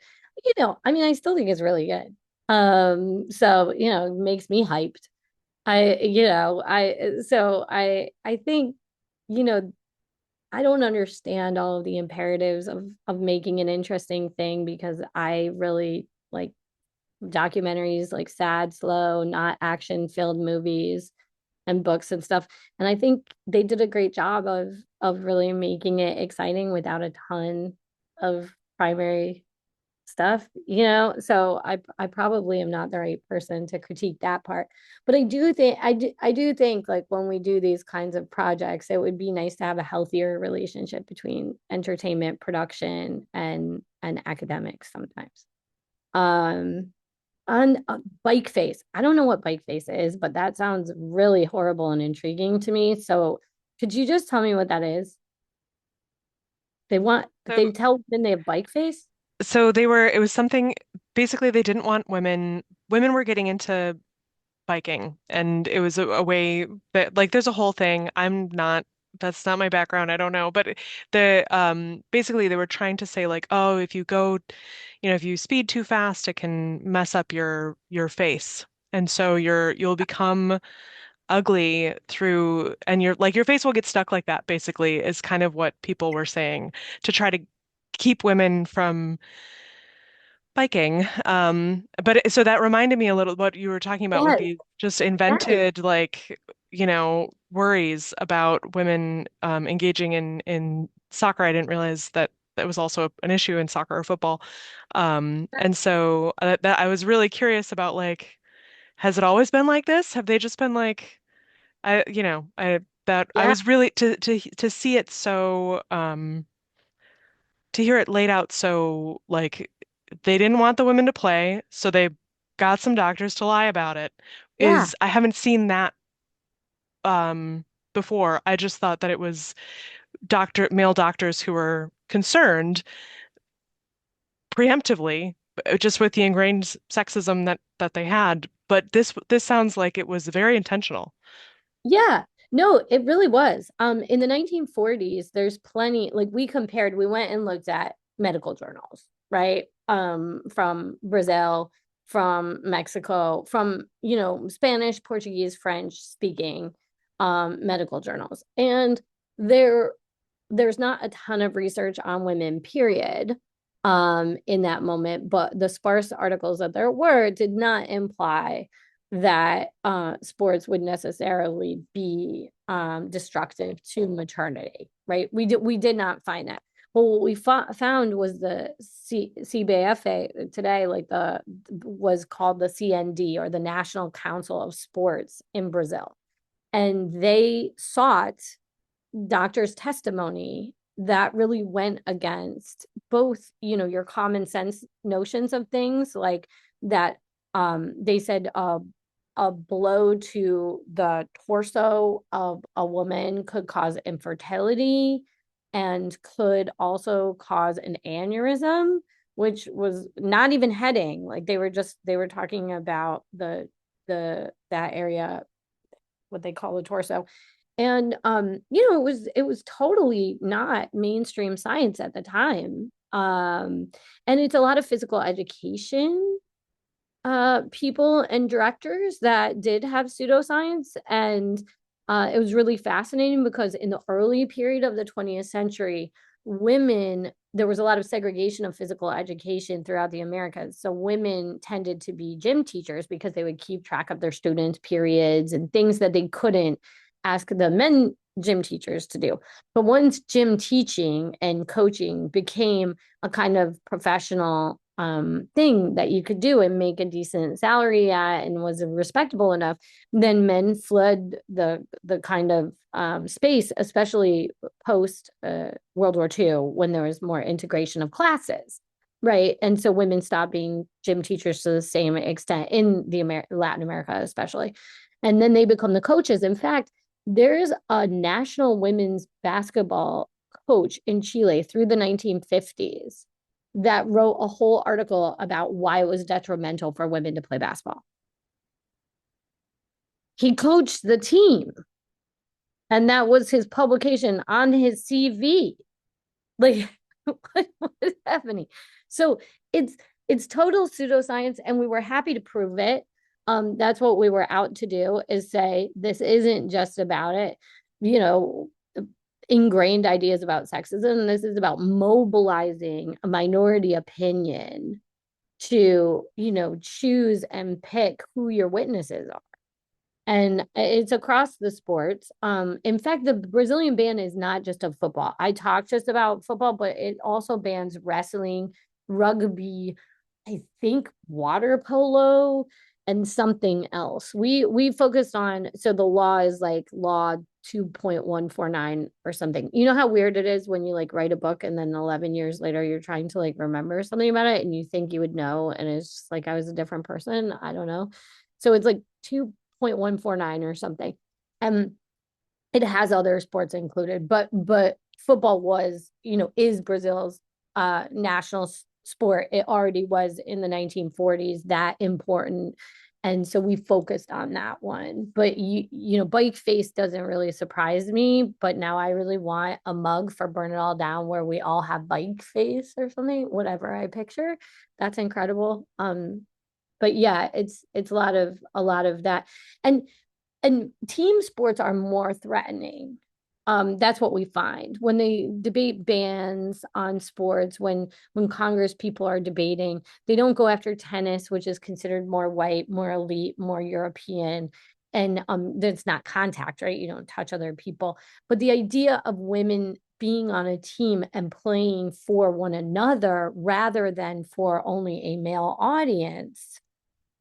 I mean, I still think it's really good. So it makes me hyped. I think, you know, I don't understand all of the imperatives of making an interesting thing because I really like documentaries, like sad, slow, not action-filled movies and books and stuff. And I think they did a great job of really making it exciting without a ton of primary stuff, so I probably am not the right person to critique that part, but I do think like when we do these kinds of projects it would be nice to have a healthier relationship between entertainment production and academics sometimes. um on bike face, I don't know what bike face is, but that sounds really horrible and intriguing to me, so could you just tell me what that is? They So tell women they have bike face. it was something, basically they didn't want women were getting into biking, and it was a way that, like, there's a whole thing. That's not my background. I don't know. But basically they were trying to say like, oh, if you go, if you speed too fast, it can mess up your face. And so you'll become ugly and your face will get stuck like that, basically, is kind of what people were saying to try to keep women from biking. So that reminded me a little what you were talking about with Yes, these just yes, invented like, worries about women engaging in soccer. I didn't realize that that was also an issue in soccer or football. And so that I was really curious about like, has it always been like this? Have they just been like, I yeah, was really to see it so to hear it laid out so like they didn't want the women to play, so they got some doctors to lie about it. yeah. I haven't seen that um before. I just thought that it was male doctors who were concerned preemptively, just with the ingrained sexism that they had. But this sounds like it was very intentional. Yeah, no, it really was. In the 1940s, there's plenty, like we went and looked at medical journals, right? From Brazil, from Mexico, from, Spanish, Portuguese, French speaking medical journals. And there there's not a ton of research on women, period, in that moment, but the sparse articles that there were did not imply that sports would necessarily be destructive to maternity, right? We did not find that. But what we found was the CBFA today, like was called the CND, or the National Council of Sports in Brazil, and they sought doctor's testimony that really went against both, your common sense notions of things, like that. They said a blow to the torso of a woman could cause infertility and could also cause an aneurysm, which was not even heading. Like they were talking about that area, what they call the torso. And it was totally not mainstream science at the time. And it's a lot of physical education people and directors that did have pseudoscience. And it was really fascinating because in the early period of the 20th century, there was a lot of segregation of physical education throughout the Americas. So women tended to be gym teachers because they would keep track of their students' periods and things that they couldn't ask the men gym teachers to do. But once gym teaching and coaching became a kind of professional thing that you could do and make a decent salary at and was respectable enough, then men fled the kind of space, especially post World War II, when there was more integration of classes, right? And so women stopped being gym teachers to the same extent in Latin America, especially. And then they become the coaches. In fact, there's a national women's basketball coach in Chile through the 1950s that wrote a whole article about why it was detrimental for women to play basketball. He coached the team, and that was his publication on his CV. Like, what is happening? So it's total pseudoscience, and we were happy to prove it. That's what we were out to do, is say this isn't just about it, ingrained ideas about sexism. This is about mobilizing a minority opinion to, choose and pick who your witnesses are. And it's across the sports. In fact, the Brazilian ban is not just of football. I talked just about football, but it also bans wrestling, rugby, I think water polo, and something else. We focused on, so the law is like law 2.149 or something. You know how weird it is when you like write a book and then 11 years later you're trying to like remember something about it and you think you would know, and it's just like I was a different person. I don't know. So it's like 2.149 or something. And it has other sports included, but football was, is Brazil's national sport. It already was in the 1940s, that important. And so we focused on that one. But bike face doesn't really surprise me, but now I really want a mug for Burn It All Down where we all have bike face or something, whatever I picture. That's incredible. But yeah, it's a lot of that. And team sports are more threatening That's what we find when they debate bans on sports, when Congress people are debating, they don't go after tennis, which is considered more white, more elite, more European. And that's not contact, right? You don't touch other people. But the idea of women being on a team and playing for one another rather than for only a male audience,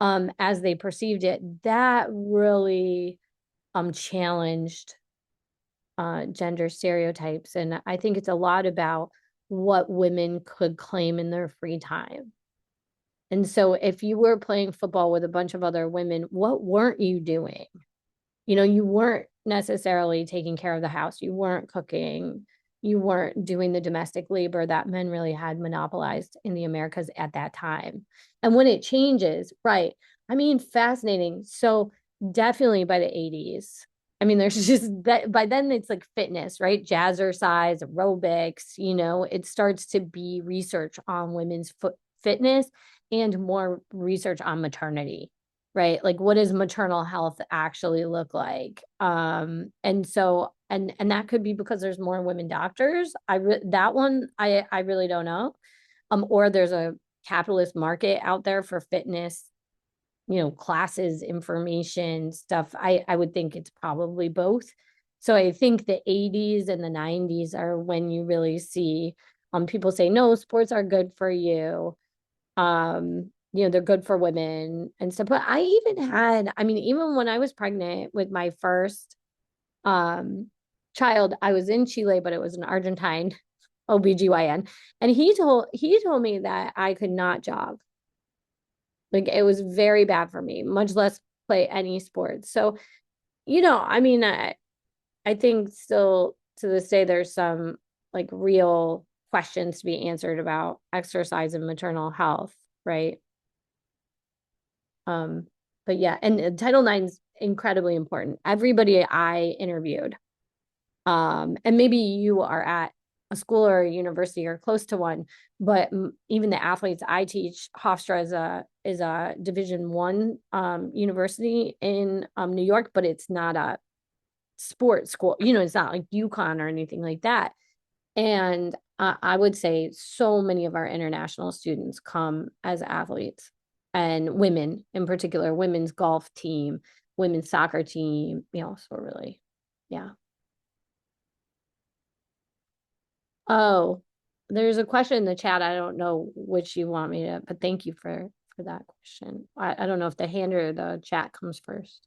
as they perceived it, that really challenged gender stereotypes. And I think it's a lot about what women could claim in their free time. And so if you were playing football with a bunch of other women, what weren't you doing? You know, you weren't necessarily taking care of the house, you weren't cooking, you weren't doing the domestic labor that men really had monopolized in the Americas at that time. And when it changes, right? I mean, fascinating. So definitely by the 80s. I mean, there's just that by then it's like fitness, right? Jazzercise, aerobics, you know, it starts to be research on women's fitness and more research on maternity, right? Like what does maternal health actually look like? And so and that could be because there's more women doctors. That one I really don't know. Or there's a capitalist market out there for fitness, you know, classes, information, stuff. I would think it's probably both. So I think the 80s and the 90s are when you really see people say, no, sports are good for you. You know, they're good for women and stuff. But I even had, I mean, even when I was pregnant with my first child, I was in Chile, but it was an Argentine OBGYN. And he told me that I could not jog. Like it was very bad for me, much less play any sports. So, you know, I mean, I think still to this day, there's some like real questions to be answered about exercise and maternal health, right? But yeah, and Title IX is incredibly important. Everybody I interviewed, and maybe you are at a school or a university or close to one, but even the athletes I teach, Hofstra is a Division I university in New York, but it's not a sports school. You know, it's not like UConn or anything like that. And I would say so many of our international students come as athletes, and women in particular, women's golf team, women's soccer team, you know, so really, yeah. Oh, there's a question in the chat. I don't know which you want me to, but thank you for that question. I don't know if the hand or the chat comes first.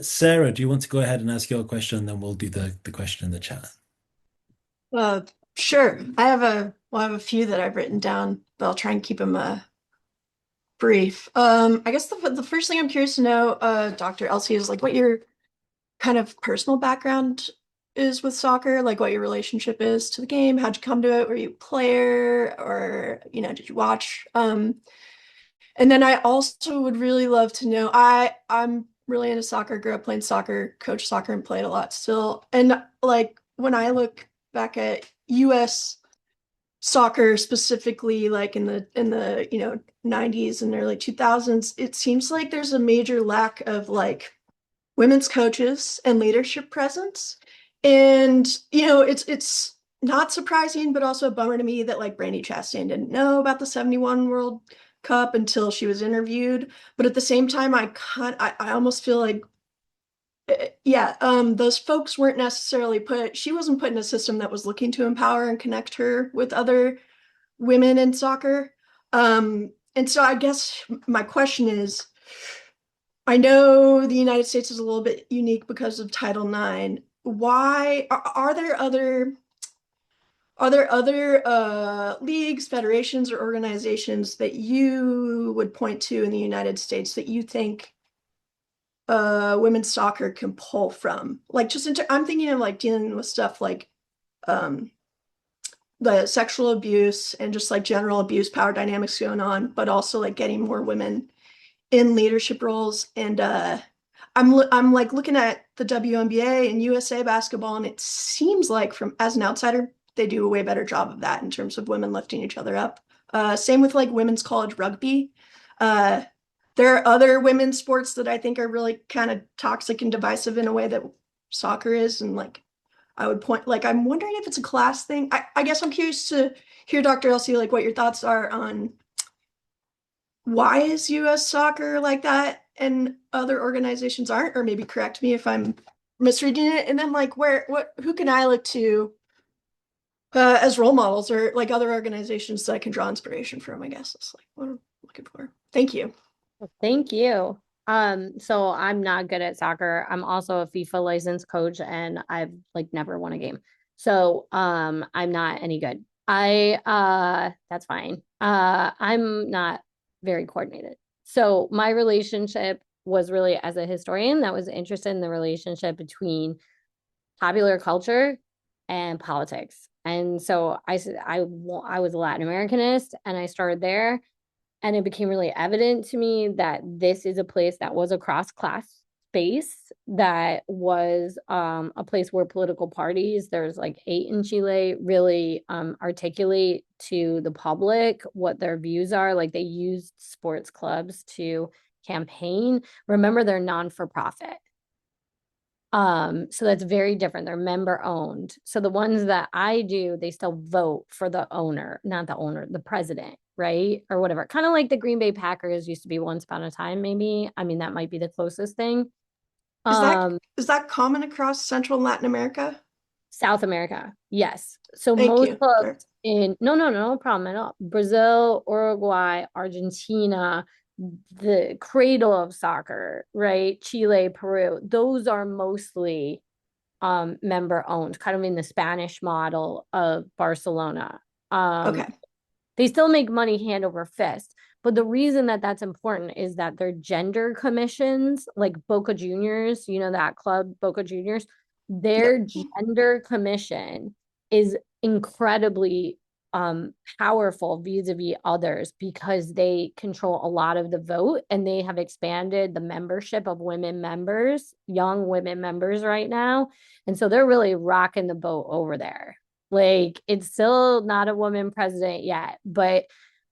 Sarah, do you want to go ahead and ask your question, and then we'll do the question in the chat? Sure. I have a few that I've written down, but I'll try and keep them brief. I guess the first thing I'm curious to know, Dr. Elsey, is like what your kind of personal background is with soccer, like what your relationship is to the game. How'd you come to it? Were you a player, or you know, did you watch? And then I also would really love to know, I'm really into soccer, grew up playing soccer, coached soccer, and played a lot still. And like when I look back at US soccer specifically, like in the you know 90s and early 2000s, it seems like there's a major lack of like women's coaches and leadership presence. And you know, it's not surprising, but also a bummer to me that like Brandi Chastain didn't know about the 71 World Cup until she was interviewed. But at the same time, I almost feel like yeah, those folks weren't necessarily she wasn't put in a system that was looking to empower and connect her with other women in soccer. And so I guess my question is, I know the United States is a little bit unique because of Title IX. Why are there other leagues, federations, or organizations that you would point to in the United States that you think women's soccer can pull from? Like just I'm thinking of like dealing with stuff like the sexual abuse and just like general abuse, power dynamics going on, but also like getting more women in leadership roles. And I'm like looking at the WNBA and USA basketball, and it seems like from as an outsider, they do a way better job of that in terms of women lifting each other up. Same with like women's college rugby. There are other women's sports that I think are really kind of toxic and divisive in a way that soccer is. And like, I would point, like, I'm wondering if it's a class thing. I guess I'm curious to hear, Dr. Elsey, like what your thoughts are on why is US soccer like that and other organizations aren't, or maybe correct me if I'm misreading it. And then like who can I look to as role models or like other organizations that I can draw inspiration from, I guess. It's like what I'm looking for. Thank you. Well, thank you. So I'm not good at soccer. I'm also a FIFA licensed coach and I've like never won a game. So I'm not any good. That's fine. I'm not very coordinated. So my relationship was really as a historian that was interested in the relationship between popular culture and politics. And so I was a Latin Americanist and I started there. And it became really evident to me that this is a place that was a cross-class space, that was a place where political parties, there's like 8 in Chile, really articulate to the public what their views are. Like they used sports clubs to campaign. Remember, they're non-for-profit. So that's very different. They're member owned. So the ones that I do, they still vote for the owner, not the owner, the president, right? Or whatever. Kind of like the Green Bay Packers used to be once upon a time, maybe. I mean, that might be the closest thing. Is that common across Central and Latin America? South America, yes. So Thank most you. clubs no problem at all. Brazil, Uruguay, Argentina, the cradle of soccer, right? Chile, Peru, those are mostly member owned, kind of in the Spanish model of Barcelona. Okay. They still make money hand over fist. But the reason that that's important is that their gender commissions, like Boca Juniors, you know, that club, Boca Juniors, their gender commission is incredibly powerful vis-a-vis others because they control a lot of the vote and they have expanded the membership of women members, young women members right now. And so they're really rocking the boat over there. Like it's still not a woman president yet, but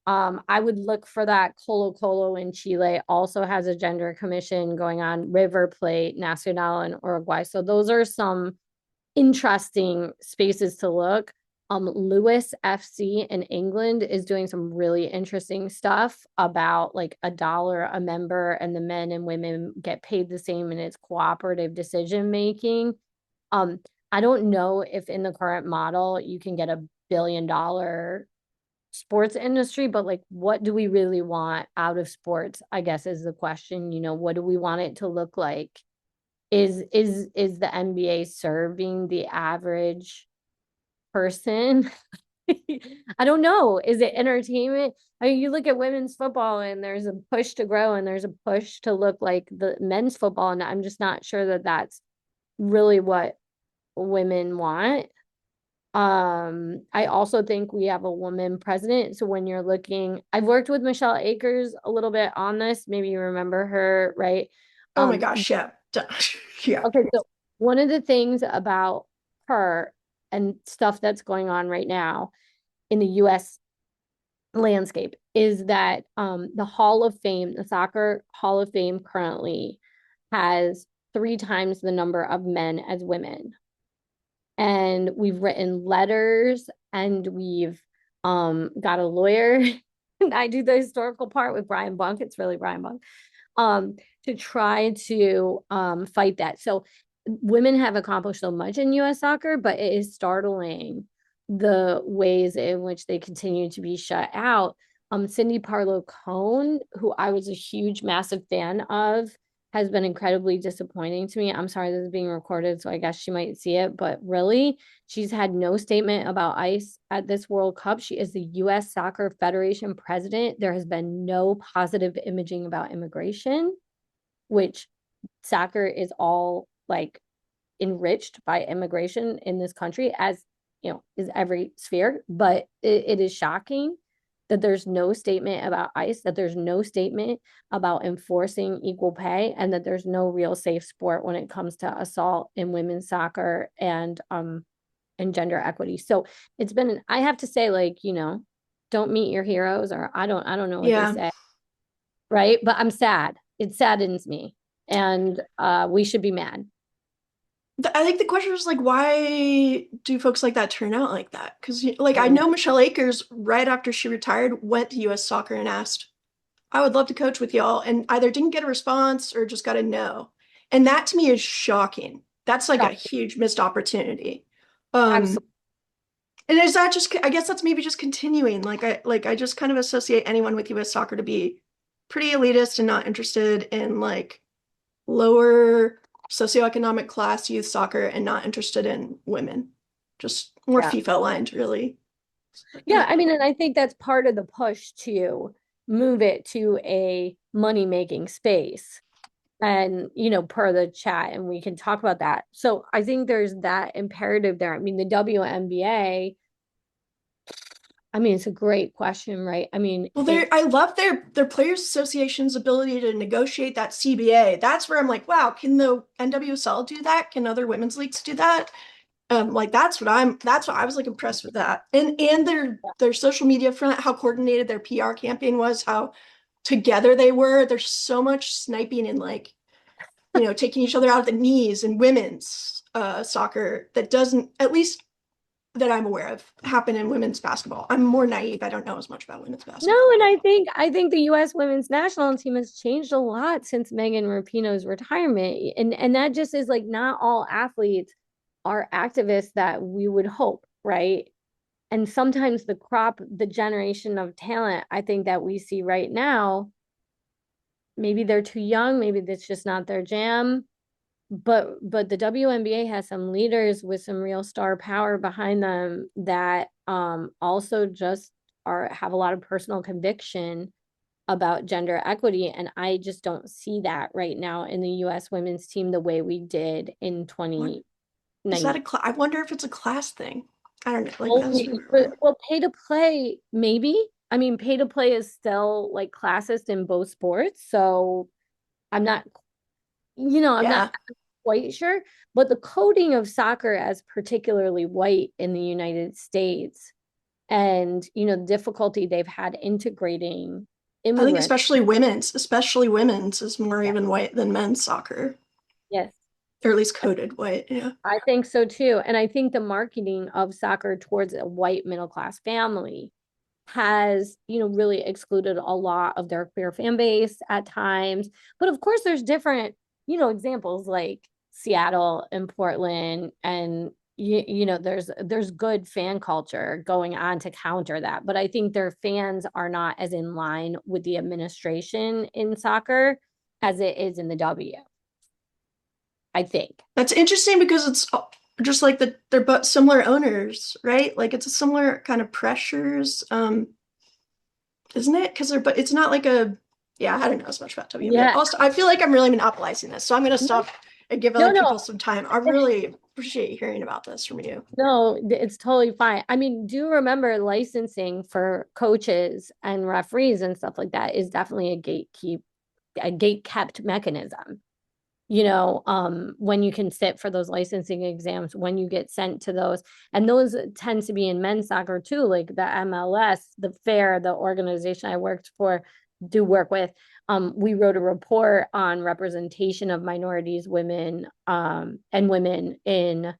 I would look for that. Colo Colo in Chile also has a gender commission going on. River Plate, Nacional in Uruguay. So those are some interesting spaces to look. Lewis FC in England is doing some really interesting stuff about like $1 a member and the men and women get paid the same and it's cooperative decision making. I don't know if in the current model you can get $1 billion sports industry, but like what do we really want out of sports, I guess is the question. You know, what do we want it to look like? Is the NBA serving the average person? I don't know. Is it entertainment? I mean, you look at women's football and there's a push to grow and there's a push to look like the men's football, and I'm just not sure that that's really what women want. I also think we have a woman president. So when you're looking, I've worked with Michelle Akers a little bit on this. Maybe you remember her, right? Oh my gosh, yeah. Yeah. Okay, so one of the things about her and stuff that's going on right now in the US landscape is that the Hall of Fame, the Soccer Hall of Fame currently has 3 times the number of men as women. And we've written letters and we've got a lawyer. I do the historical part with Brian Bunk. It's really Brian Bunk. To try to fight that. So women have accomplished so much in US soccer, but it is startling the ways in which they continue to be shut out. Cindy Parlow-Cone, who I was a huge, massive fan of, has been incredibly disappointing to me. I'm sorry this is being recorded, so I guess she might see it, but really, she's had no statement about ICE at this World Cup. She is the US Soccer Federation president. There has been no positive imaging about immigration, which soccer is all like enriched by immigration in this country, as you know, is every sphere, but it is shocking that there's no statement about ICE, that there's no statement about enforcing equal pay, and that there's no real safe sport when it comes to assault in women's soccer and gender equity. So it's been, I have to say, like, you know, don't meet your heroes, or I don't know what they say. Right. But I'm sad. It saddens me. And we should be mad. I think the question was like, why do folks like that turn out like that? Because like I Mm. know Michelle Akers, right after she retired, went to U.S. Soccer and asked, "I would love to coach with y'all," and either didn't get a response or just got a no. And that to me is shocking. That's like a Shocking. huge missed opportunity. Um, Absolutely. and is that just? I guess that's maybe just continuing. Like I just kind of associate anyone with U.S. Soccer to be pretty elitist and not interested in like lower socioeconomic class youth soccer and not interested in women. Just more Yeah. FIFA aligned, really. Yeah, I mean, and I think that's part of the push to move it to a money-making space. And, per the chat, and we can talk about that. So I think there's that imperative there. I mean, the WNBA, I mean, it's a great question, right? I mean, Well, I love their players association's ability to negotiate that CBA. That's where I'm like, wow, can the NWSL do that? Can other women's leagues do that? Like that's what I was like impressed with that. And their social media front, how coordinated their PR campaign was, how together they were. There's so much sniping and like, taking each other out at the knees in women's soccer that doesn't, at least that I'm aware of, happen in women's basketball. I'm more naive. I don't know as much about women's basketball. No, and I think the U.S. women's national team has changed a lot since Megan Rapinoe's retirement, and that just is like not all athletes are activists that we would hope, right? And sometimes the generation of talent, I think that we see right now, maybe they're too young, maybe that's just not their jam. But the WNBA has some leaders with some real star power behind them that also just have a lot of personal conviction about gender equity, and I just don't see that right now in the US women's team the way we did in What 2019. is that I wonder if it's a class thing. I don't know. Like that's Well, pay to play, maybe. I mean, pay to play is still like classist in both sports, so I'm not, I'm not yeah. quite sure. But the coding of soccer as particularly white in the United States, and the difficulty they've had integrating I think immigrants. especially women's is more Yeah. even white than men's soccer, Yes, or at least coded white. Yeah. I think so too. And I think the marketing of soccer towards a white middle class family has, really excluded a lot of their queer fan base at times. But of course, there's different, examples like Seattle and Portland, and there's good fan culture going on to counter that. But I think their fans are not as in line with the administration in soccer as it is in the W, I think. That's interesting because it's just like they're but similar owners, right? Like it's a similar kind of pressures, isn't it? Because but it's not like a yeah. I don't know as much about WNBA. Yeah. Also, I feel like I'm really monopolizing this, so I'm gonna stop and give No, other no. people some time. I really appreciate hearing about this from you. No, it's totally fine. I mean, do remember licensing for coaches and referees and stuff like that is definitely a gate kept mechanism. When you can sit for those licensing exams, when you get sent to those, and those tend to be in men's soccer too, like the MLS, the organization I worked for, do work with. We wrote a report on representation of minorities, women, and women in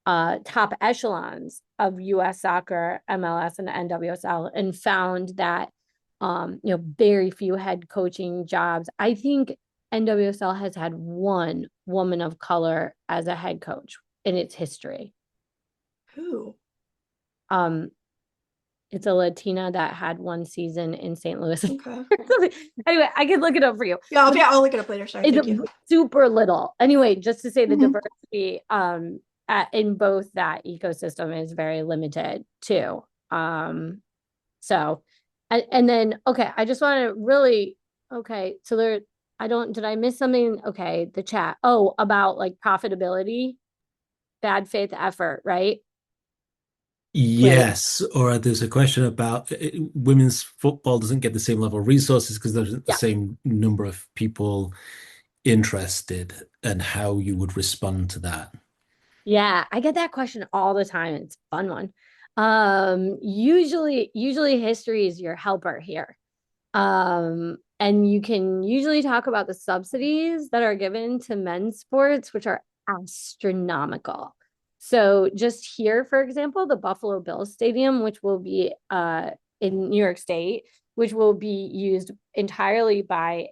top echelons of US soccer, MLS, and NWSL, and found that very few head coaching jobs. I think NWSL has had one woman of color as a head coach in its history. Who? It's a Latina that had one season in St. Louis. Okay. Anyway, I can look it up for you. Yeah, I'll look it up later. Sorry, thank you. Super little. Anyway, just to say the Mhm. diversity in both that ecosystem is very limited too. So and then okay, I just want to really so did I miss something? Okay, the chat. Oh, about like profitability, bad faith effort, right? Right. Yes, or there's a question about women's football doesn't get the same level of resources because there's the Yeah. same number of people interested, and how you would respond to that. Yeah, I get that question all the time. It's a fun one. Usually history is your helper here. And you can usually talk about the subsidies that are given to men's sports, which are astronomical. So just here, for example, the Buffalo Bills Stadium, which will be in New York State, which will be used entirely by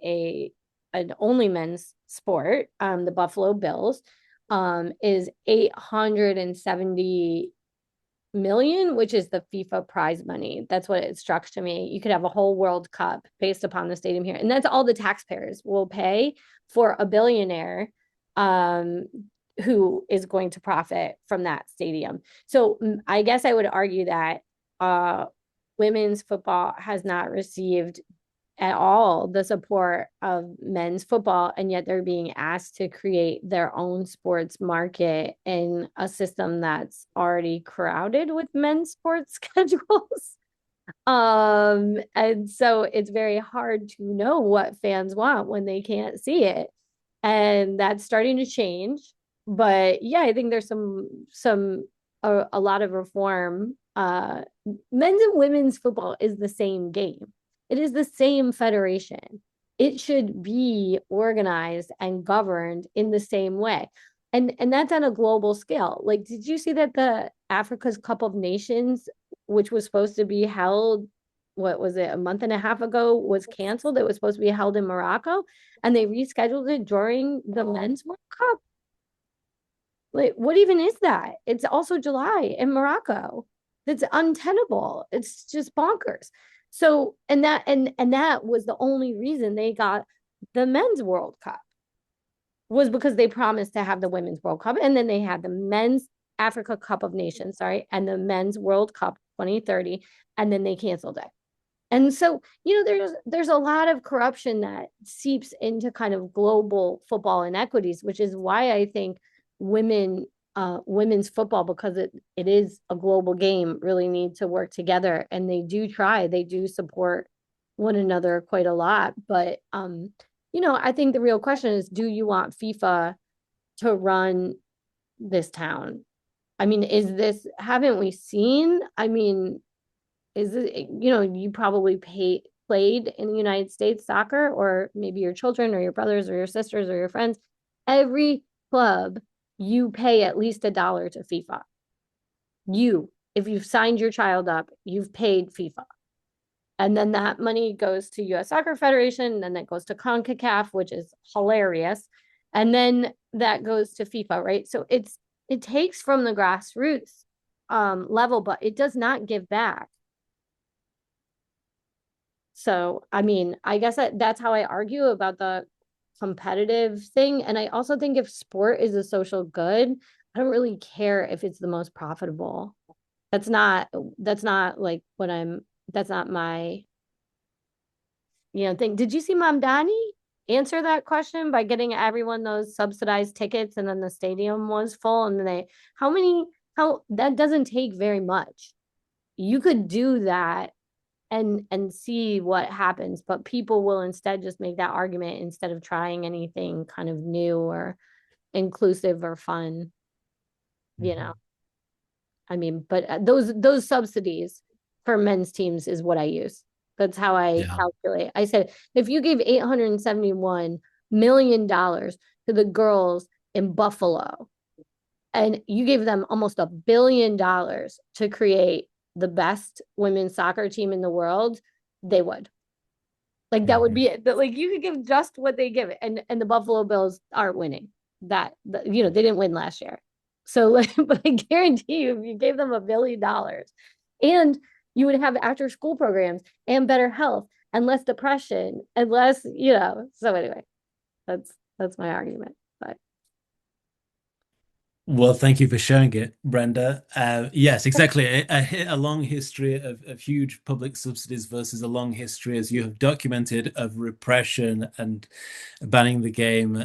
an only men's sport, the Buffalo Bills, is 870 million, which is the FIFA prize money. That's what it struck to me. You could have a whole World Cup based upon the stadium here. And that's all the taxpayers will pay for a billionaire who is going to profit from that stadium. So I guess I would argue that women's football has not received at all the support of men's football, and yet they're being asked to create their own sports market in a system that's already crowded with men's sports schedules. And so it's very hard to know what fans want when they can't see it. And that's starting to change. But yeah, I think there's a lot of reform. Men's and women's football is the same game. It is the same federation. It should be organized and governed in the same way. And that's on a global scale. Like, did you see that the Africa's Cup of Nations, which was supposed to be held, what was it, a month and a half ago, was canceled? It was supposed to be held in Morocco, and they rescheduled it during the Men's World Cup. Like, what even is that? It's also July in Morocco. That's untenable. It's just bonkers. So, and that was the only reason they got the Men's World Cup, was because they promised to have the Women's World Cup, and then they had the Men's Africa Cup of Nations, and the Men's World Cup 2030, and then they canceled it. And so, there's a lot of corruption that seeps into kind of global football inequities, which is why I think women's football, because it is a global game, really need to work together. And they do support one another quite a lot. But I think the real question is, do you want FIFA to run this town? I mean, haven't we seen? I mean, is it, you probably played in the United States soccer, or maybe your children or your brothers or your sisters or your friends. Every club, you pay at least $1 to FIFA. If you've signed your child up, you've paid FIFA. And then that money goes to US Soccer Federation, and then that goes to CONCACAF, which is hilarious. And then that goes to FIFA, right? So it takes from the grassroots level, but it does not give back. So, I mean, I guess that's how I argue about the competitive thing. And I also think if sport is a social good, I don't really care if it's the most profitable. That's not like that's not my thing. Did you see Mamdani answer that question by getting everyone those subsidized tickets, and then the stadium was full, and then how that doesn't take very much. You could do that and see what happens, but people will instead just make that argument instead of trying anything kind of new or inclusive or fun. I mean, but those subsidies for men's teams is what I use. That's how I calculate. I said, if you gave $871 million to the girls in Buffalo, and you gave them almost $1 billion to create the best women's soccer team in the world, they would. Like, that would be it. But like, you could give just what they give it, and the Buffalo Bills aren't winning. They didn't win last year. So, like, but I guarantee you, if you gave them $1 billion, and you would have after school programs and better health and less depression and less, So anyway, that's my argument. But Well, thank you for sharing it, Brenda. Yes, exactly. A long history of huge public subsidies versus a long history, as you have documented, of repression and banning the game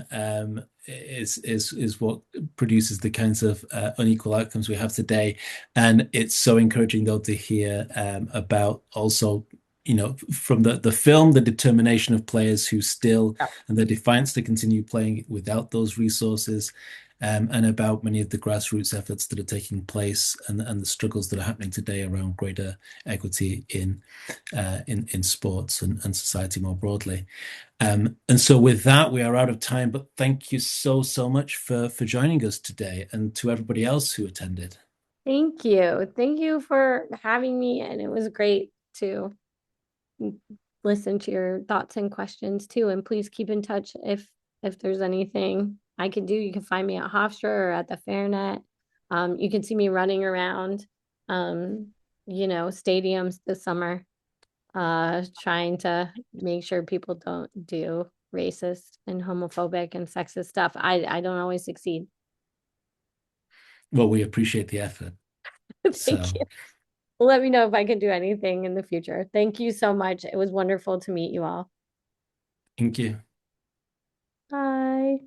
is what produces the kinds of unequal outcomes we have today. And it's so encouraging, though, to hear about also from the film, the determination of players who still, Yeah. and their defiance to continue playing without those resources, and about many of the grassroots efforts that are taking place and the struggles that are happening today around greater equity in sports and society more broadly. And so with that, we are out of time, but thank you so much for joining us today, and to everybody else who attended. Thank you. Thank you for having me. And it was great to listen to your thoughts and questions too. And please keep in touch if there's anything I can do. You can find me at Hofstra or at the Fairnet. You can see me running around stadiums this summer, trying to make sure people don't do racist and homophobic and sexist stuff. I don't always succeed. Well, we appreciate the effort. Thank you. Let me know if I can do anything in the future. Thank you so much. It was wonderful to meet you all. Thank you. Bye.